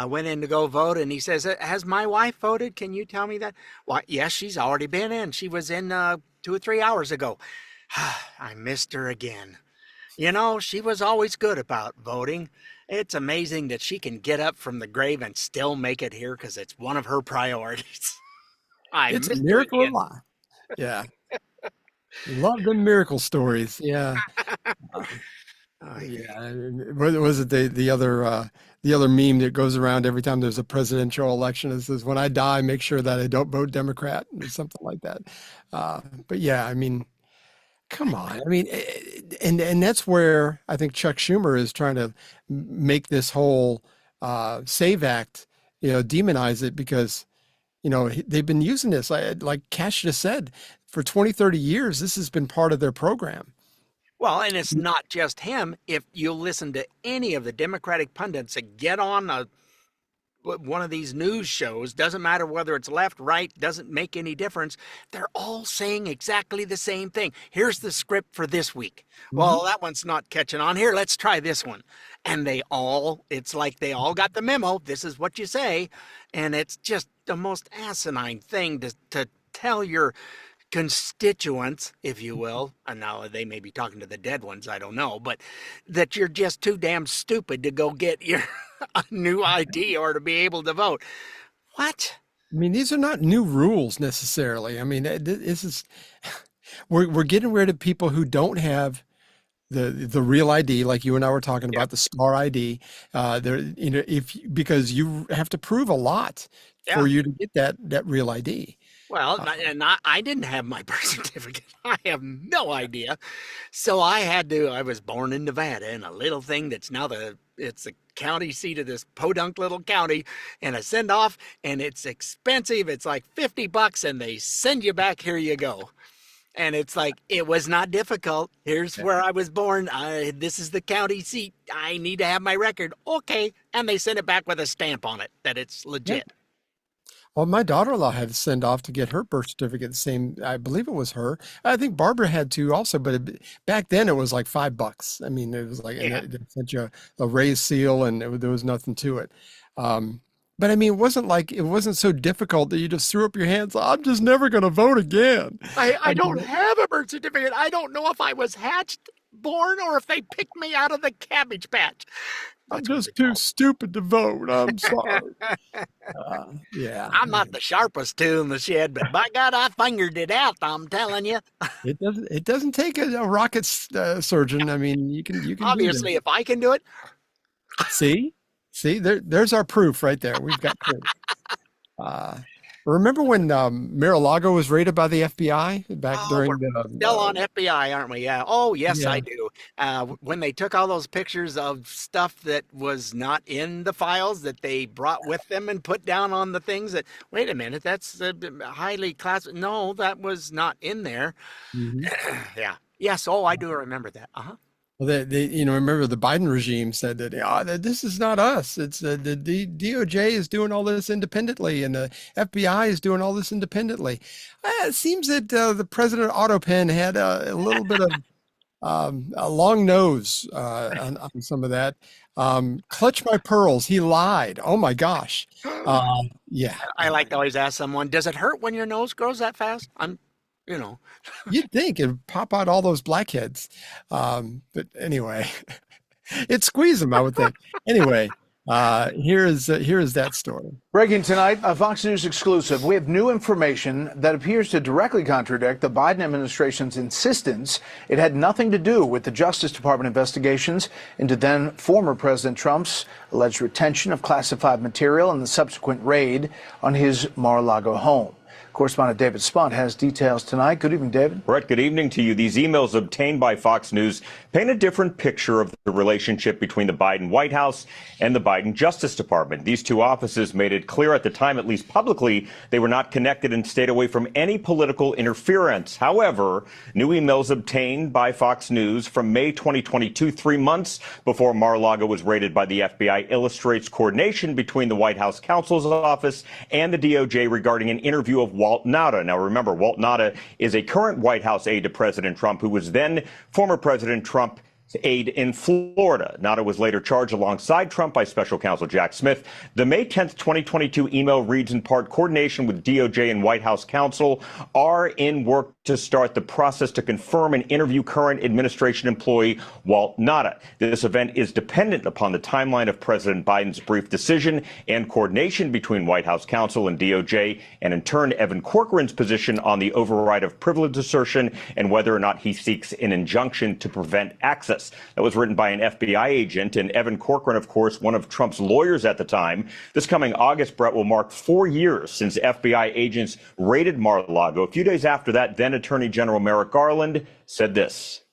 Went in to go vote, and he says, "Has my wife voted? Can you tell me that?" Well, yes, she's already been in. She was in 2 or 3 hours ago. I missed her again. You know, she was always good about voting. It's amazing that she can get up from the grave and still make it here because it's one of her priorities. It's a miracle of life. Yeah. Love the miracle stories. Yeah. Yeah. What was it? The other the other meme that goes around every time there's a presidential election. It says, "When I die, make sure that I don't vote Democrat," or something like that. But yeah, I mean, come on. I mean, and that's where I think Chuck Schumer is trying to make this whole SAVE Act, demonize it, because they've been using this, like Cash just said, for 20, 30 years. This has been part of their program. Well, and it's not just him. If you listen to any of the Democratic pundits that get on one of these news shows, doesn't matter whether it's left, right, doesn't make any difference. They're all saying exactly the same thing. Here's the script for this week. Well, that one's not catching on. Here, let's try this one. And it's like they all got the memo. This is what you say. And it's just the most asinine thing to tell your constituents, if you will, and now they may be talking to the dead ones, I don't know, but that you're just too damn stupid to go get your a new ID or to be able to vote. What? I mean, these are not new rules necessarily. I mean, this is we're getting rid of people who don't have the real ID, like you and I were talking about, the star ID. Because you have to prove a lot for you to get that real ID. Well, and I didn't have my birth certificate. I have no idea. So I was born in Nevada in a little thing that's now it's the county seat of this podunk little county, and I send off, and it's expensive. It's like $50, and they send you back. Here you go. And it's like, it was not difficult. Here's where I was born. This is the county seat. I need to have my record. Okay. And they send it back with a stamp on it that it's legit. Yeah. Well, my daughter-in-law had to send off to get her birth certificate. I believe it was her. I think Barbara had to also, but back then it was like $5. I mean, it was like, and they sent you a raised seal, and there was nothing to it. But I mean, it wasn't so difficult that you just threw up your hands. I'm just never going to vote again. I don't have a birth certificate. I don't know if I was born or if they picked me out of the Cabbage Patch. I'm just too stupid to vote. I'm sorry. Yeah. I'm not the sharpest tool in the shed, but by God, I fingered it out. I'm telling you. It doesn't take a rocket surgeon. I mean, you can obviously, if I can do it. See, there's our proof right there. We've got proof. Remember when Mar-a-Lago was raided by the FBI back during the... Still on FBI, aren't we? Yeah. Oh, yes, Yeah. I do. When they took all those pictures of stuff that was not in the files that they brought with them and put down on the things that, wait a minute, that's highly classified. No, that was not in there. Yeah. Yes. Oh, I do remember that. Uh-huh. Well, they remember the Biden regime said that this is not us. It's the DOJ is doing all this independently, and the FBI is doing all this independently. It seems that the President Autopen had a little bit of a long nose on some of that. Clutch my pearls. He lied. Oh my gosh. Yeah. I like to always ask someone, does it hurt when your nose grows that fast? You'd think it'd pop out all those blackheads. But anyway, it'd squeeze them, I would think. Anyway, here is that story. Breaking tonight, a Fox News exclusive. We have new information that appears to directly contradict the Biden administration's insistence it had nothing to do with the Justice Department investigations into then former President Trump's alleged retention of classified material and the subsequent raid on his Mar-a-Lago home. Correspondent David Spunt has details tonight. Good evening, David. Brett, good evening to you. These emails obtained by Fox News paint a different picture of the relationship between the Biden White House and the Biden Justice Department. These two offices made it clear at the time, at least publicly, they were not connected and stayed away from any political interference. However, new emails obtained by Fox News from May 2022, 3 months before Mar-a-Lago was raided by the FBI, illustrates coordination between the White House counsel's office and the DOJ regarding an interview of Walt Nauta. Now, remember, Walt Nauta is a current White House aide to President Trump, who was then former President Trump's aide in Florida. Nauta was later charged alongside Trump by special counsel Jack Smith. The May 10th, 2022 email reads in part, coordination with DOJ and White House counsel are in work to start the process to confirm and interview current administration employee Walt Nauta. This event is dependent upon the timeline of President Biden's brief decision and coordination between White House counsel and DOJ, and in turn, Evan Corcoran's position on the override of privilege assertion and whether or not he seeks an injunction to prevent access. That was written by an FBI agent, and Evan Corcoran, of course, one of Trump's lawyers at the time. This coming August, Brett, will mark 4 years since FBI agents raided Mar-a-Lago. A few days after that, then Attorney General Merrick Garland said this.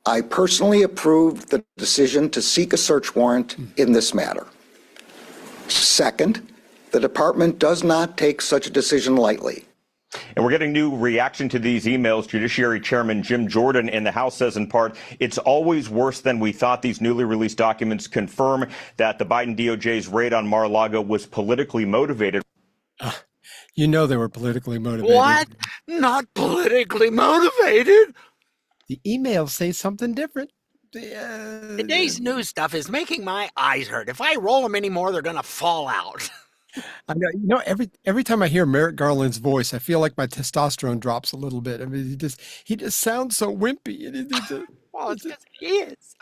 I personally approved the decision to seek a search warrant in this matter. Second, the department does not take such a decision lightly. And we're getting new reaction to these emails. Judiciary Chairman Jim Jordan in the House says in part, it's always worse than we thought. These newly released documents confirm that the Biden DOJ's raid on Mar-a-Lago was politically motivated. You know they were politically motivated. What? Not politically motivated? The emails say something different. Today's news stuff is making my eyes hurt. If I roll them anymore, they're going to fall out. I know, every time I hear Merrick Garland's voice, I feel like my testosterone drops a little bit. I mean, he just sounds so wimpy. Well, it's because he is.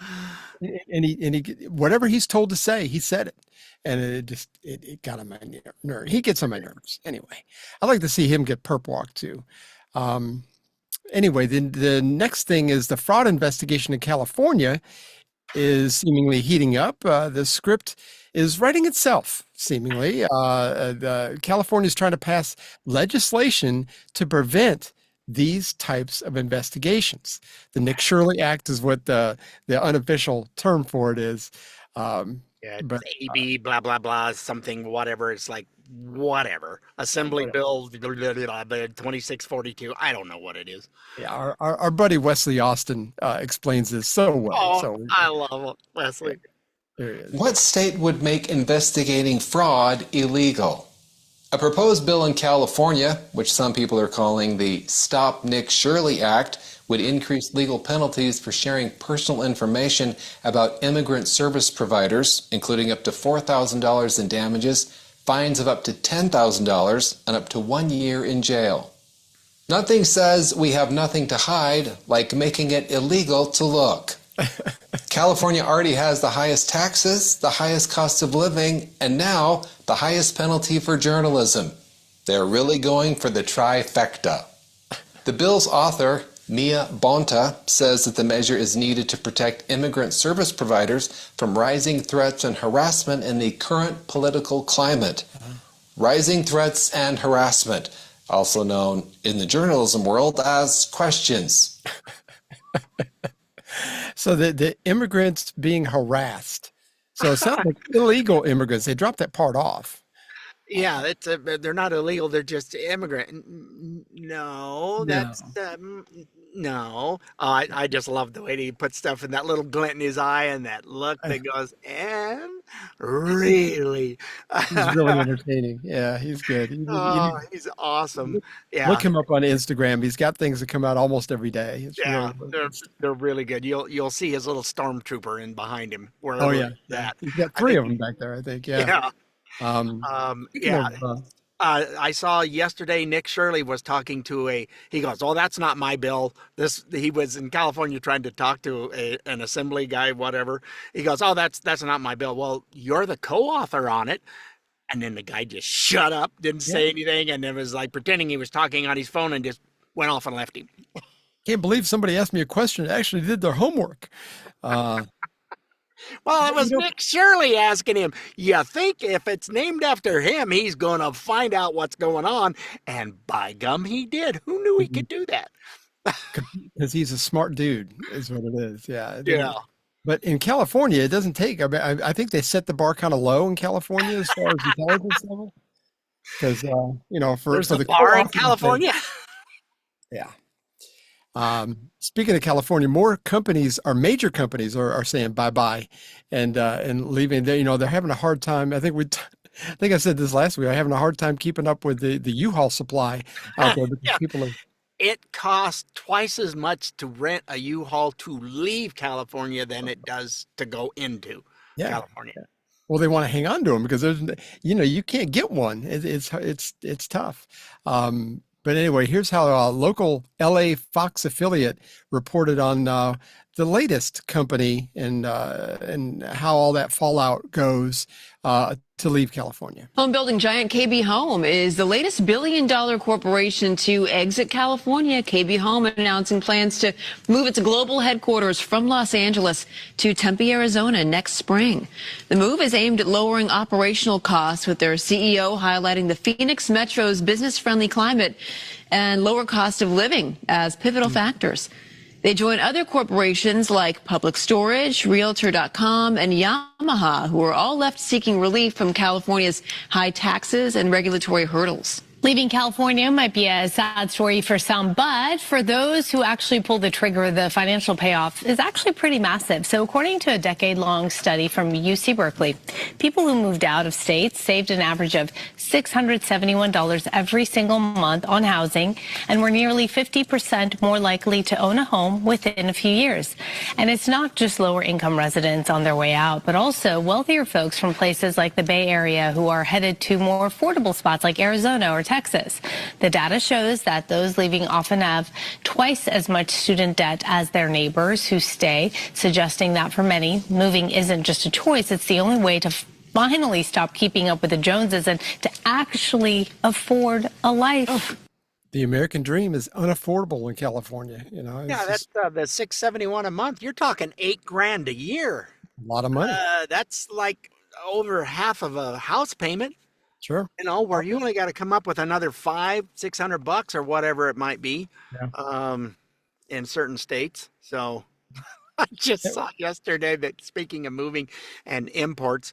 And he whatever he's told to say, he said it, and it got on my nerve. He gets on my nerves. Anyway, I'd like to see him get perp walked too. Anyway, the next thing is the fraud investigation in California is seemingly heating up. The script is writing itself, seemingly. California is trying to pass legislation to prevent these types of investigations. The Nick Shirley Act is what the unofficial term for it is. But AB, blah, blah, blah, something, whatever. It's like, whatever. Assembly Bill 2642. I don't know what it is. Yeah, our buddy Wesley Austin explains this so well. Oh, I love Wesley. There he is. What state would make investigating fraud illegal? A proposed bill in California, which some people are calling the Stop Nick Shirley Act, would increase legal penalties for sharing personal information about immigrant service providers, including up to $4,000 in damages, fines of up to $10,000, and up to 1 year in jail. Nothing says we have nothing to hide like making it illegal to look. California already has the highest taxes, the highest cost of living, and now the highest penalty for journalism. They're really going for the trifecta. The bill's author, Mia Bonta, says that the measure is needed to protect immigrant service providers from rising threats and harassment in the current political climate. Rising threats and harassment, also known in the journalism world as questions. So the immigrants being harassed. So it sounds like illegal immigrants. They dropped that part off. Yeah, they're not illegal. They're just immigrant. No, that's no. I just love the way he puts stuff in that little glint in his eye and that look that goes, and really, he's really entertaining. Yeah, he's good. He's awesome. Yeah, look him up on Instagram. He's got things that come out almost every day. It's they're really good. You'll see his little stormtrooper in behind him. Oh yeah, he's got three of them back there. I think. Yeah. I saw yesterday Nick Shirley was talking to he goes, oh, that's not my bill. He was in California trying to talk to an assembly guy, whatever. He goes, oh, that's not my bill. Well, you're the co-author on it. And then the guy just shut up, didn't say anything, and then was like pretending he was talking on his phone and just went off and left him. Can't believe somebody asked me a question and actually did their homework. Well, it was Nick Shirley asking him. You think if it's named after him, he's going to find out what's going on. And by gum, he did. Who knew he could do that? Because he's a smart dude, is what it is. Yeah. Yeah. But in California, it doesn't take. I think they set the bar kind of low in California as far as intelligence level. Because, for the bar in California. Yeah. Speaking of California, more major companies are saying bye-bye and leaving. They're having a hard time. I think I said this last week. I'm having a hard time keeping up with the U-Haul supply out there because people are. It costs twice as much to rent a U-Haul to leave California than it does to go into California. Well, they want to hang on to them because you can't get one. It's tough. But anyway, here's how a local LA Fox affiliate reported on the latest company and how all that fallout goes to leave California. Home building giant KB Home is the latest billion-dollar corporation to exit California. KB Home announcing plans to move its global headquarters from Los Angeles to Tempe, Arizona next spring. The move is aimed at lowering operational costs, with their CEO highlighting the Phoenix Metro's business-friendly climate and lower cost of living as pivotal factors. They join other corporations like Public Storage, Realtor.com, and Yamaha, who are all left seeking relief from California's high taxes and regulatory hurdles. Leaving California might be a sad story for some, but for those who actually pull the trigger, the financial payoff is actually pretty massive. So according to a decade-long study from UC Berkeley, people who moved out of state saved an average of $671 every single month on housing and were nearly 50% more likely to own a home within a few years. And it's not just lower-income residents on their way out, but also wealthier folks from places like the Bay Area who are headed to more affordable spots like Arizona or Texas. The data shows that those leaving often have twice as much student debt as their neighbors who stay, suggesting that for many, moving isn't just a choice, it's the only way to finally stop keeping up with the Joneses and to actually afford a life. The American dream is unaffordable in California. You know, Yeah, that's the $671 a month. You're talking $8,000 a year. a lot of money. That's like over half of a house payment. Sure. You know, where you only got to come up with another $500-600 or whatever it might be, in certain states. So I just saw yesterday that, speaking of moving and imports,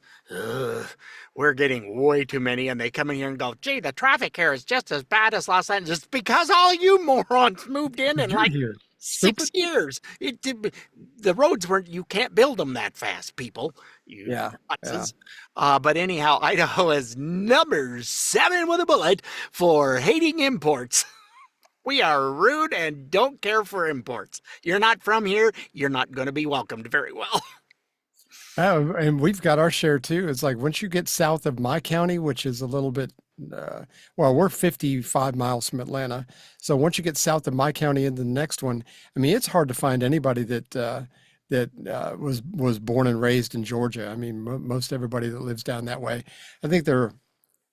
we're getting way too many, and they come in here and go, gee, the traffic here is just as bad as Los Angeles. It's because all you morons moved in like here. 6 years. The roads weren't, you can't build them that fast, people. Nuts. But anyhow, Idaho is number 7 with a bullet for hating imports. We are rude and don't care for imports. You're not from here, you're not going to be welcomed very well. Oh, and we've got our share too. It's like once you get south of my county, which is a little bit, well, we're 55 miles from Atlanta. So once you get south of my county into the next one, I mean, it's hard to find anybody that was born and raised in Georgia. I mean, most everybody that lives down that way, I think they're,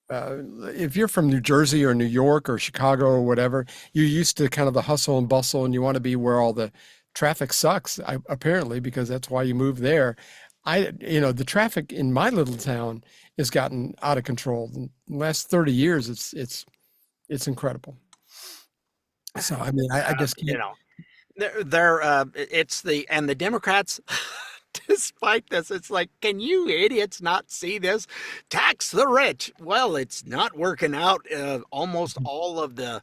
if you're from New Jersey or New York or Chicago or whatever, you're used to kind of the hustle and bustle, and you want to be where all the traffic sucks, apparently, because that's why you move there. The traffic in my little town has gotten out of control. In the last 30 years, it's incredible. So, I mean, I just can't. The Democrats, despite this, it's like, can you idiots not see this? Tax the rich. Well, it's not working out. Almost all of the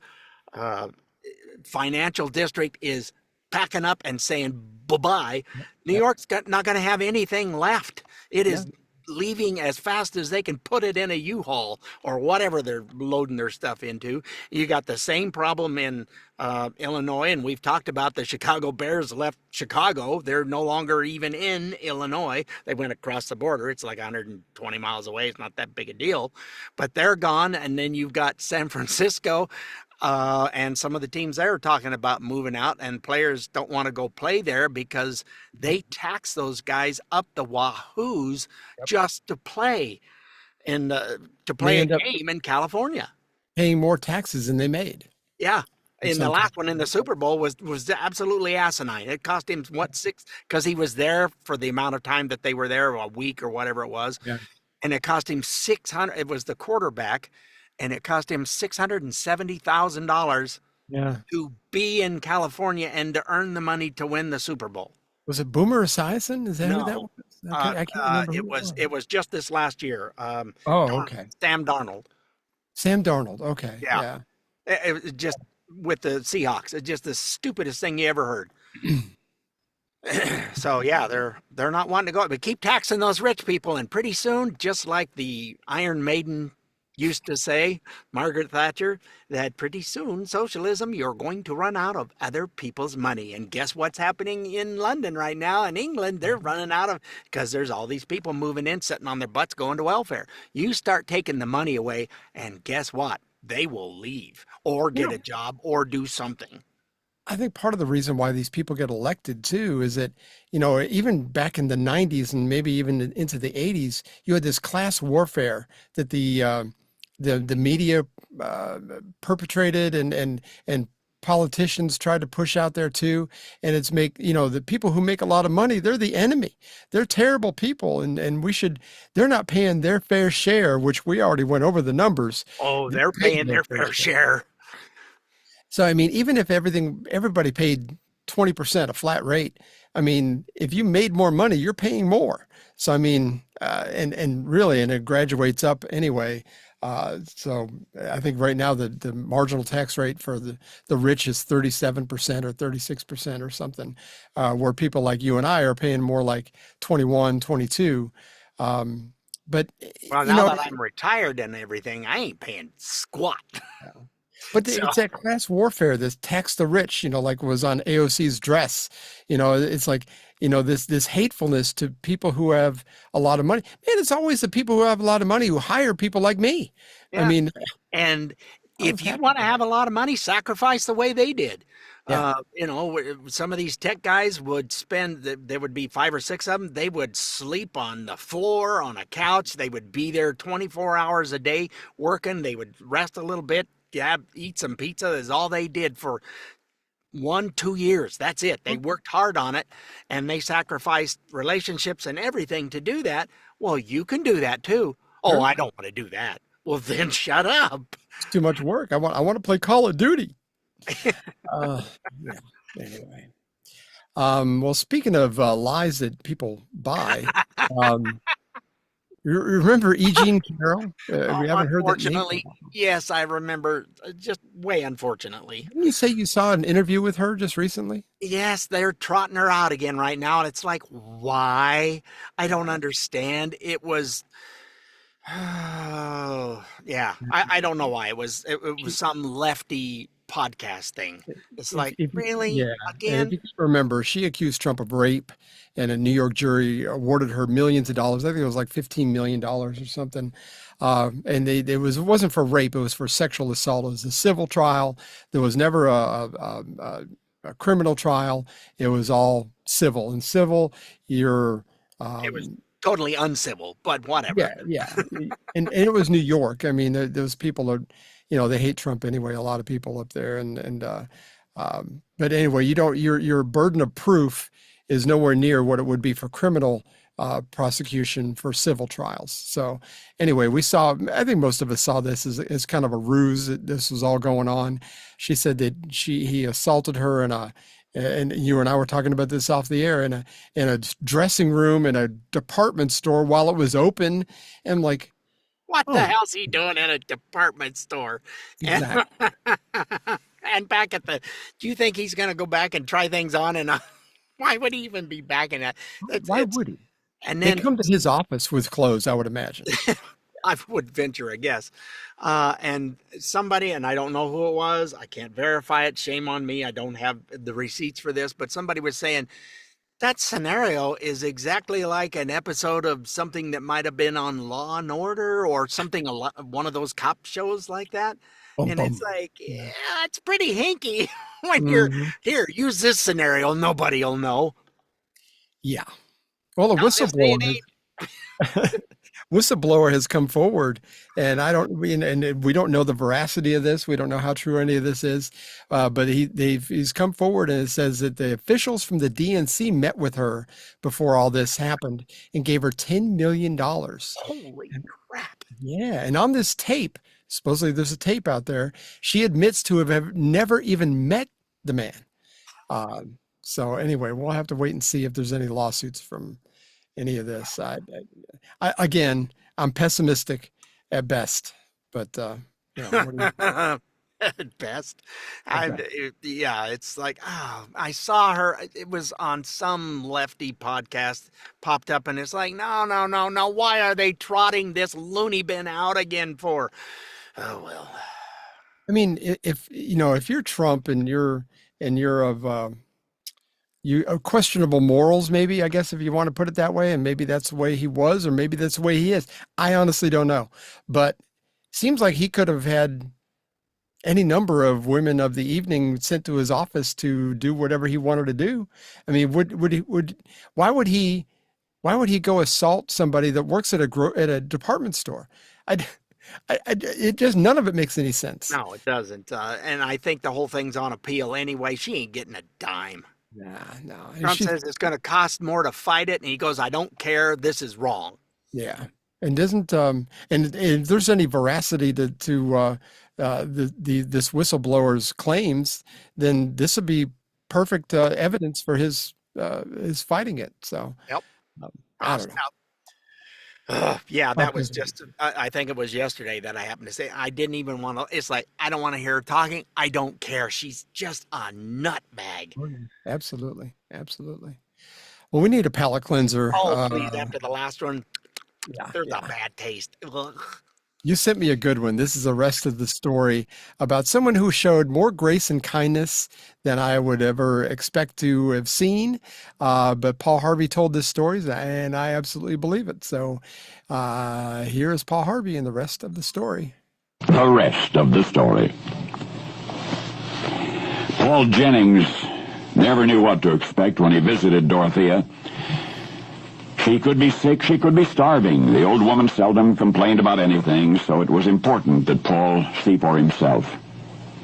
financial district is packing up and saying bye-bye. New York's not going to have anything left. It is leaving as fast as they can put it in a U-Haul or whatever they're loading their stuff into. You got the same problem in Illinois, and we've talked about the Chicago Bears left Chicago. They're no longer even in Illinois. They went across the border. It's like 120 miles away. It's not that big a deal, but they're gone. And then you've got San Francisco. And some of the teams there are talking about moving out, and players don't want to go play there because they tax those guys up the wahoos just to play a game in California. Paying more taxes than they made. Yeah. In the last one in the Super Bowl was absolutely asinine. It cost him because he was there for the amount of time that they were there, a week or whatever it was. Yeah. And it cost him $600. It was the quarterback. And it cost him $670,000 to be in California and to earn the money to win the Super Bowl. Was it Boomer Esiason? Is that who that was? I can't remember. It was just this last year. Okay. Sam Darnold. Sam Darnold. Okay. Yeah. It was just with the Seahawks. It's just the stupidest thing you ever heard. So yeah, they're not wanting to go, but keep taxing those rich people, and pretty soon, just like the Iron Maiden used to say, Margaret Thatcher, that pretty soon socialism, you're going to run out of other people's money. And guess what's happening in London right now? In England, they're running out of, because there's all these people moving in, sitting on their butts, going to welfare. You start taking the money away, and guess what? they will leave or get a job or do something. I think part of the reason why these people get elected too is that, even back in the 90s and maybe even into the 80s, you had this class warfare that the media perpetrated and politicians tried to push out there too. And it's the people who make a lot of money, they're the enemy. They're terrible people. And they're not paying their fair share, which we already went over the numbers. Oh, they're paying their fair share. So, I mean, even if everybody paid 20% a flat rate, I mean, if you made more money, you're paying more. So, I mean, and it graduates up anyway. So I think right now the marginal tax rate for the rich is 37% or 36% or something, where people like you and I are paying more like 21, 22. But well, now that I'm retired and everything, I ain't paying squat. But it's that class warfare, this tax the rich, like was on AOC's dress. It's like, this hatefulness to people who have a lot of money. Man, it's always the people who have a lot of money who hire people like me. Yeah. I mean, and if you want to have a lot of money, sacrifice the way they did. Yeah. Some of these tech guys would there would be 5 or 6 of them. They would sleep on the floor, on a couch. They would be there 24 hours a day working. They would rest a little bit. Eat some pizza is all they did for 1-2 years. That's it. They worked hard on it and they sacrificed relationships and everything to do that. Well, you can do that too. Oh, I don't want to do that. Well, then shut up. It's too much work. I want to play Call of Duty. Yeah. Anyway. Well, speaking of lies that people buy, you remember E. Jean Carroll? We haven't heard that name. Unfortunately, yes, I remember. Just way unfortunately. Didn't you say you saw an interview with her just recently? Yes, they're trotting her out again right now, and it's like, why? I don't understand. It was, oh, yeah. I don't know why. It was some lefty podcast thing. It's like, really? Yeah. Again? And if you can remember, she accused Trump of rape, and a New York jury awarded her millions of dollars. I think it was like $15 million or something. And it wasn't for rape; it was for sexual assault. It was a civil trial. There was never a criminal trial. It was all civil. And civil, you're it was totally uncivil, but whatever. Yeah. And it was New York. I mean, those people are, they hate Trump anyway. A lot of people up there, but anyway, your burden of proof is nowhere near what it would be for criminal prosecution for civil trials. So anyway, I think most of us saw this as kind of a ruse that this was all going on. She said that he assaulted her and you and I were talking about this off the air in a dressing room in a department store while it was open. And like, what the hell's he doing in a department store? Exactly. And back at do you think he's going to go back and try things on? And why would he even be back in that? Why would he? And then they come to his office with clothes, I would imagine. I would venture a guess. And somebody, and I don't know who it was, I can't verify it. Shame on me. I don't have the receipts for this, but somebody was saying that scenario is exactly like an episode of something that might have been on Law and Order or something, one of those cop shows like that. And it's like, yeah, it's pretty hinky when you're here, use this scenario. Nobody will know. Yeah. Well, a whistleblower has come forward, and and we don't know the veracity of this. We don't know how true any of this is, but he's come forward and it says that the officials from the DNC met with her before all this happened and gave her $10 million. Holy crap! Yeah, and on this tape, supposedly there's a tape out there. She admits to have never even met the man. So anyway, we'll have to wait and see if there's any lawsuits from any of this. Again, I'm pessimistic at best, but at best, it's like, I saw her. It was on some lefty podcast, popped up, and it's like, no. Why are they trotting this loony bin out again for? Oh well. I mean, if you're Trump and you're of questionable morals, maybe, I guess, if you want to put it that way, and maybe that's the way he was, or maybe that's the way he is. I honestly don't know, but seems like he could have had any number of women of the evening sent to his office to do whatever he wanted to do. I mean, why would he go assault somebody that works at a department store? It just, none of it makes any sense. No, it doesn't. And I think the whole thing's on appeal anyway. She ain't getting a dime. No. Trump says it's going to cost more to fight it, and he goes, "I don't care. This is wrong." Yeah, and doesn't and if there's any veracity to this whistleblower's claims, then this would be perfect evidence for his fighting it. So, Yep. I don't know. Yeah, that was just, I think it was yesterday that I happened to say, I didn't even want to, it's like, I don't want to hear her talking. I don't care. She's just a nutbag. Absolutely. Well, we need a palate cleanser. Oh, please, after the last one, there's a bad taste. Ugh. You sent me a good one. This is the rest of the story about someone who showed more grace and kindness than I would ever expect to have seen. But Paul Harvey told this story, and I absolutely believe it. So here is Paul Harvey and the rest of the story. The rest of the story. Paul Jennings never knew what to expect when he visited Dorothea. She could be sick, she could be starving. The old woman seldom complained about anything, so it was important that Paul see for himself.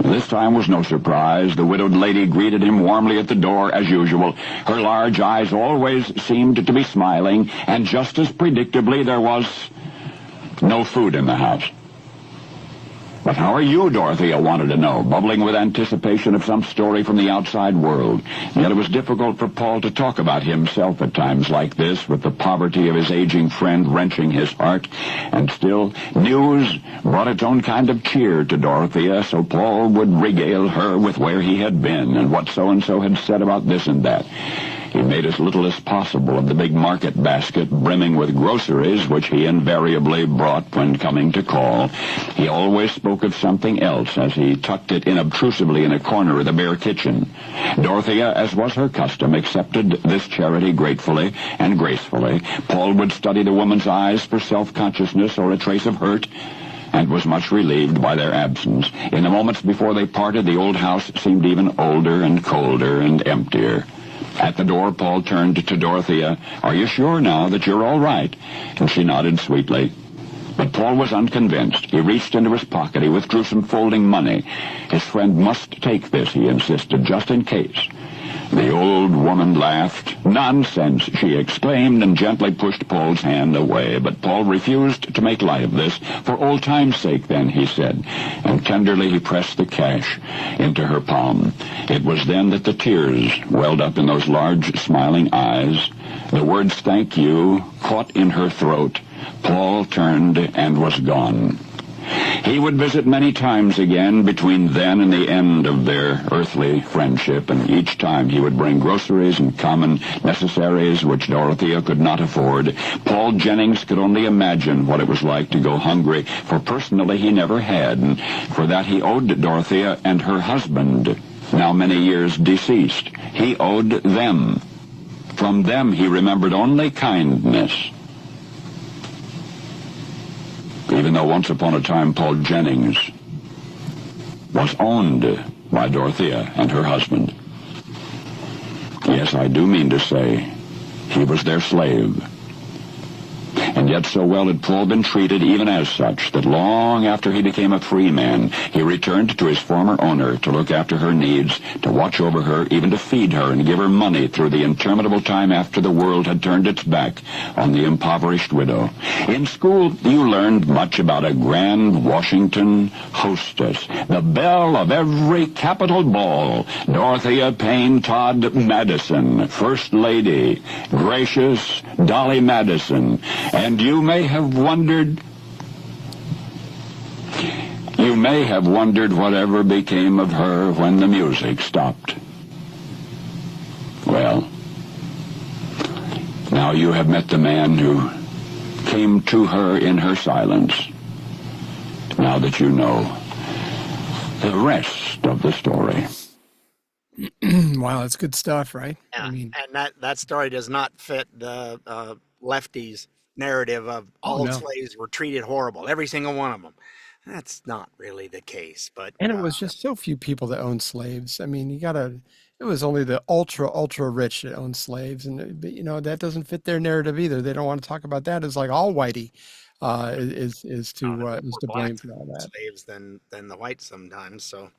This time was no surprise. The widowed lady greeted him warmly at the door as usual. Her large eyes always seemed to be smiling, and just as predictably there was no food in the house. "But how are you?" Dorothea wanted to know, bubbling with anticipation of some story from the outside world. Yet it was difficult for Paul to talk about himself at times like this, with the poverty of his aging friend wrenching his heart. And still, news brought its own kind of cheer to Dorothea, so Paul would regale her with where he had been and what so-and-so had said about this and that. He made as little as possible of the big market basket brimming with groceries, which he invariably brought when coming to call. He always spoke of something else as he tucked it inobtrusively in a corner of the bare kitchen. Dorothea, as was her custom, accepted this charity gratefully and gracefully. Paul would study the woman's eyes for self-consciousness or a trace of hurt, and was much relieved by their absence. In the moments before they parted, the old house seemed even older and colder and emptier. At the door, Paul turned to Dorothea. "Are you sure now that you're all right?" And she nodded sweetly. But Paul was unconvinced. He reached into his pocket. He withdrew some folding money. His friend must take this, he insisted, just in case. The old woman laughed. "Nonsense," she exclaimed, and gently pushed Paul's hand away. But Paul refused to make light of this. "For old time's sake, then," he said, and tenderly he pressed the cash into her palm. It was then that the tears welled up in those large, smiling eyes. The words "thank you" caught in her throat. Paul turned and was gone. He would visit many times again between then and the end of their earthly friendship, and each time he would bring groceries and common necessaries which Dorothea could not afford. Paul Jennings could only imagine what it was like to go hungry, for personally he never had, and for that he owed Dorothea and her husband, now many years deceased. He owed them. From them he remembered only kindness. Even though once upon a time Paul Jennings was owned by Dorothea and her husband. Yes, I do mean to say he was their slave. And yet so well had Paul been treated even as such that long after he became a free man, he returned to his former owner to look after her needs, to watch over her, even to feed her and give her money through the interminable time after the world had turned its back on the impoverished widow. In school, you learned much about a grand Washington hostess, the belle of every Capitol ball, Dorothea Payne Todd Madison, First Lady, gracious Dolly Madison. And you may have wondered whatever became of her when the music stopped. Well, now you have met the man who came to her in her silence. Now that you know the rest of the story. Wow, that's good stuff, right? Yeah, I mean, and that story does not fit the lefties' narrative of all slaves were treated horrible, every single one of them. That's not really the case, but And it was just so few people that owned slaves. I mean, it was only the ultra rich that owned slaves. And, that doesn't fit their narrative either. They don't want to talk about that. It's like all whitey is to blame for all that. Slaves than the whites sometimes. So,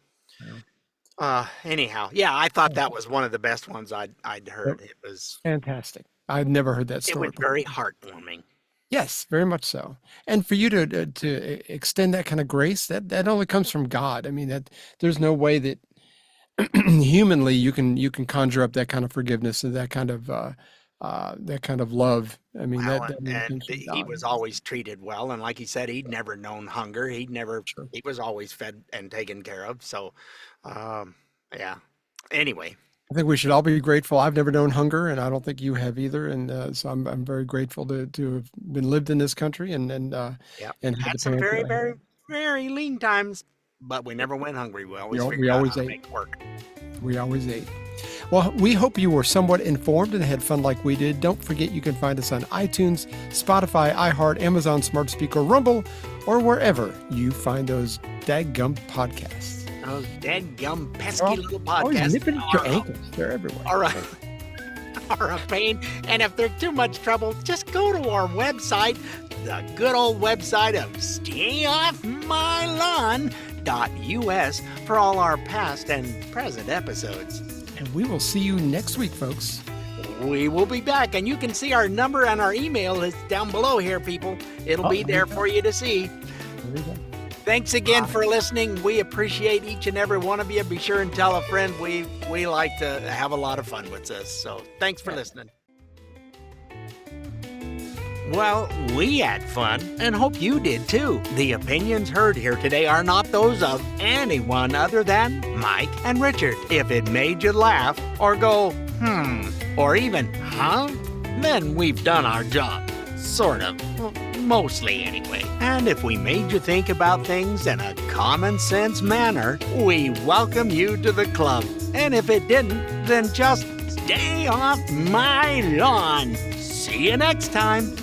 anyhow, yeah, I thought that was one of the best ones I'd heard. It was fantastic. I'd never heard that story. It was very heartwarming. Yes, very much so. And for you to extend that kind of grace, that only comes from God. I mean, that there's no way that humanly you can conjure up that kind of forgiveness and that kind of love. I mean, and he was always treated well, and like he said, he'd never known hunger. He was always fed and taken care of. So, yeah. Anyway. I think we should all be grateful. I've never known hunger, and I don't think you have either. And so I'm very grateful to have been lived in this country and had some very, very, very lean times, but we never went hungry. We always ate. Make it work. We always ate. Well, we hope you were somewhat informed and had fun like we did. Don't forget you can find us on iTunes, Spotify, iHeart, Amazon Smart Speaker, Rumble, or wherever you find those dadgum podcasts. Those dadgum pesky little podcasts. Always nipping at your ankles. They're everywhere. All right. Are a pain. And if they're too much trouble, just go to our website, the good old website of StayOffMyLawn.us for all our past and present episodes. And we will see you next week, folks. We will be back, and you can see our number and our email is down below here, people. It'll be there for you to see. There you go. Thanks again for listening. We appreciate each and every one of you. Be sure and tell a friend. We like to have a lot of fun with this. So thanks for listening. Well, we had fun and hope you did too. The opinions heard here today are not those of anyone other than Mike and Richard. If it made you laugh or go, or even, then we've done our job. Sort of. Well, mostly anyway. And if we made you think about things in a common sense manner, we welcome you to the club. And if it didn't, then just stay off my lawn. See you next time.